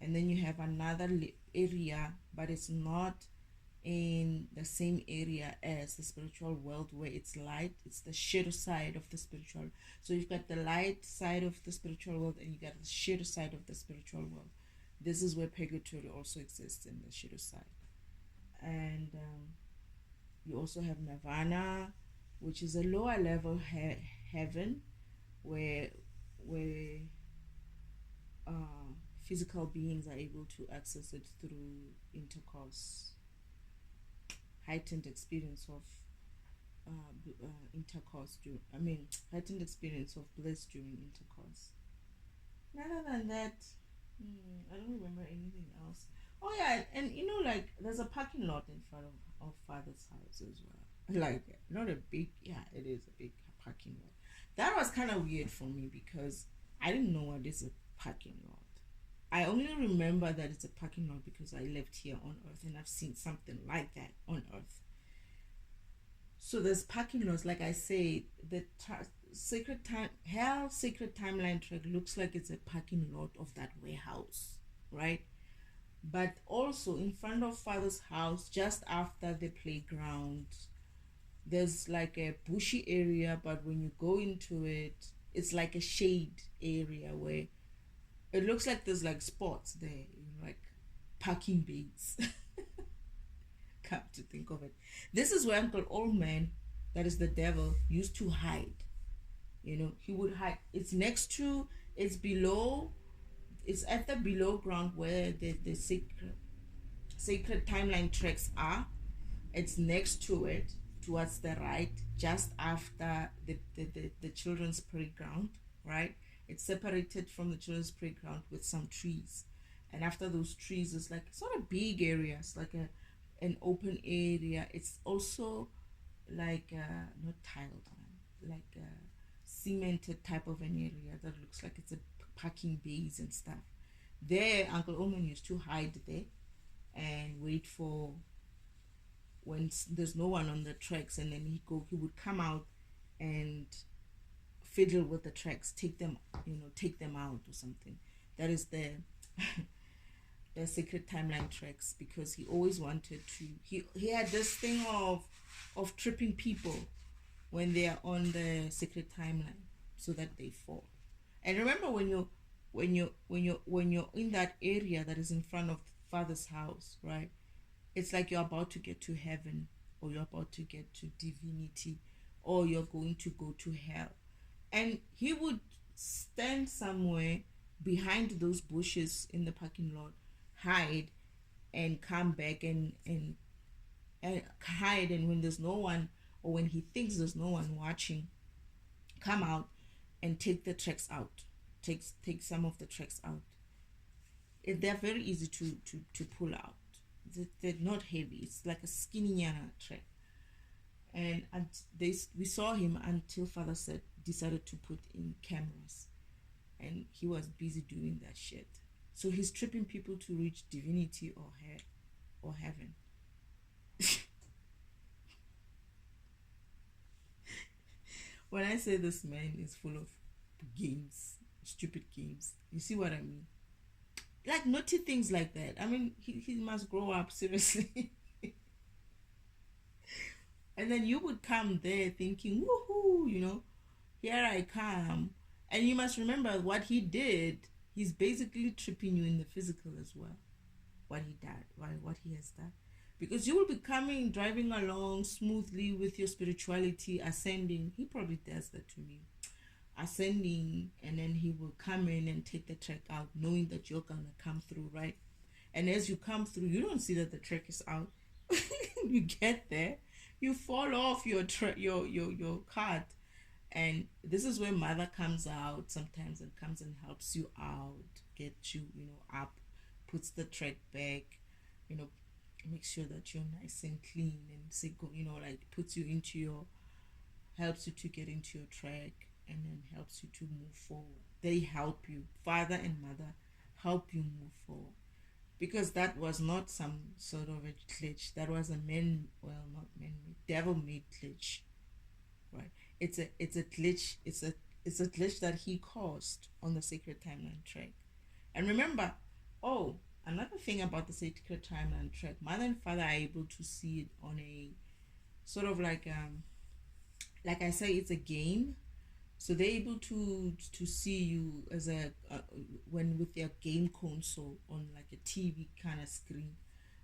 And then you have another area, but it's not in the same area as the spiritual world where it's light. It's the shadow side of the spiritual. So you've got the light side of the spiritual world and you got the shadow side of the spiritual world. This is where purgatory also exists, in the shadow side. And you also have nirvana, which is a lower level heaven, where physical beings are able to access it through intercourse, heightened experience of intercourse. Heightened experience of bliss during intercourse. Other than that, I don't remember anything else. Oh yeah, and like there's a parking lot in front of father's house as well. Like, not a big, yeah, it is a big parking lot. That was kind of weird for me because I didn't know what is a parking lot. I only remember that it's a parking lot because I lived here on Earth and I've seen something like that on Earth. So there's parking lots, like I say, the sacred timeline track looks like it's a parking lot of that warehouse, right? But also in front of father's house, just after the playground, there's like a bushy area, but when you go into it, it's like a shade area where it looks like there's like spots there, like parking bays. Come to think of it, this is where Uncle Old Man, that is the devil, used to hide. He would hide. It's below, it's at the below ground where the sacred timeline tracks are. It's next to it, towards the right, just after the children's playground, right? It's separated from the children's playground with some trees. And after those trees, it's not a big area. It's like an open area. It's also like not tiled, like a cemented type of an area that looks like it's a parking bays and stuff. There, Uncle Omen used to hide there and wait for when there's no one on the tracks, and then he would come out and fiddle with the tracks, take them out or something. That is the the sacred timeline tracks, because he always wanted to. He had this thing of tripping people when they are on the sacred timeline so that they fall. And remember, when you're in that area that is in front of father's house, right? It's like you're about to get to heaven, or you're about to get to divinity, or you're going to go to hell. And he would stand somewhere behind those bushes in the parking lot, hide, and come back and hide. And when there's no one, or when he thinks there's no one watching, come out and take the tracks out. Take some of the tracks out. They're very easy to pull out. They're not heavy. It's like a skinny track. And we saw him until father decided to put in cameras, and he was busy doing that shit. So he's tripping people to reach divinity or heaven. When I say this man is full of games, stupid games, you see what I mean? Like naughty things like that. I mean, he must grow up, seriously. And then you would come there thinking, woohoo, here I come. And you must remember what he did. He's basically tripping you in the physical as well. What he has done. Because you will be driving along smoothly with your spirituality, ascending. He probably does that to me. Ascending, and then he will come in and take the track out, knowing that you're gonna come through, right? And as you come through, you don't see that the track is out. You get there, you fall off your cart, and this is where mother comes out sometimes and comes and helps you out, get you up, puts the track back, make sure that you're nice and clean, and say, go, like puts you into your, helps you to get into your track, and then helps you to move forward. They help you, father and mother help you move forward, because that was not some sort of a glitch. That was a not man-made, devil-made glitch, right? It's a glitch. It's a glitch that he caused on the sacred timeline track. And remember, oh, another thing about the sacred timeline track, mother and father are able to see it on a sort of like I say, it's a game. So they're able to see you as a when with their game console on like a TV kind of screen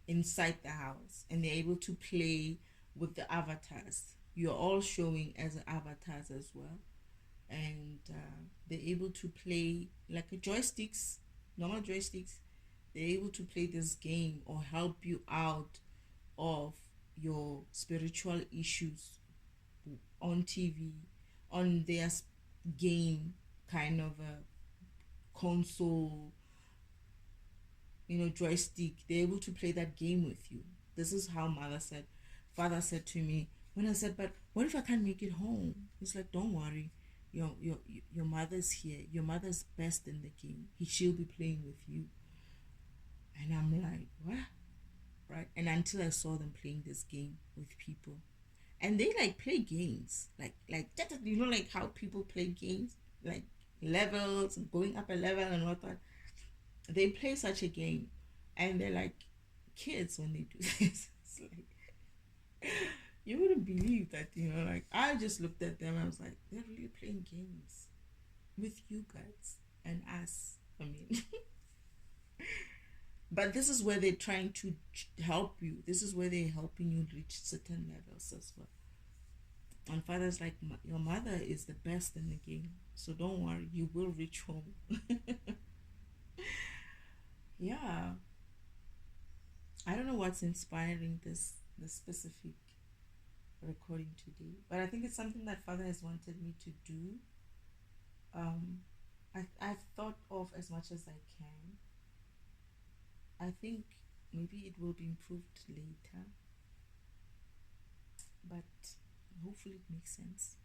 inside the house, and they're able to play with the avatars. You're all showing as avatars as well, and they're able to play like a joysticks, normal joysticks. They're able to play this game or help you out of your spiritual issues on TV, on their game kind of a console, joystick. They're able to play that game with you. This is how father said to me when I said, but what if I can't make it home? He's like, don't worry. Your mother's here. Your mother's best in the game. She'll be playing with you. And I'm like, what? Right? And until I saw them playing this game with people, and they like play games like like how people play games, like levels, going up a level and whatnot. They play such a game, and they're like kids when they do this. It's like you wouldn't believe that, like I just looked at them. I was like, they're really playing games with you guys and us. I mean, but this is where they're trying to help you. This is where they're helping you reach certain levels as well. And father's like, your mother is the best in the game, so don't worry, you will reach home. Yeah, I don't know what's inspiring this specific recording today, but I think it's something that father has wanted me to do. Um, I've thought of as much as I can. I think maybe it will be improved later, but hopefully it makes sense.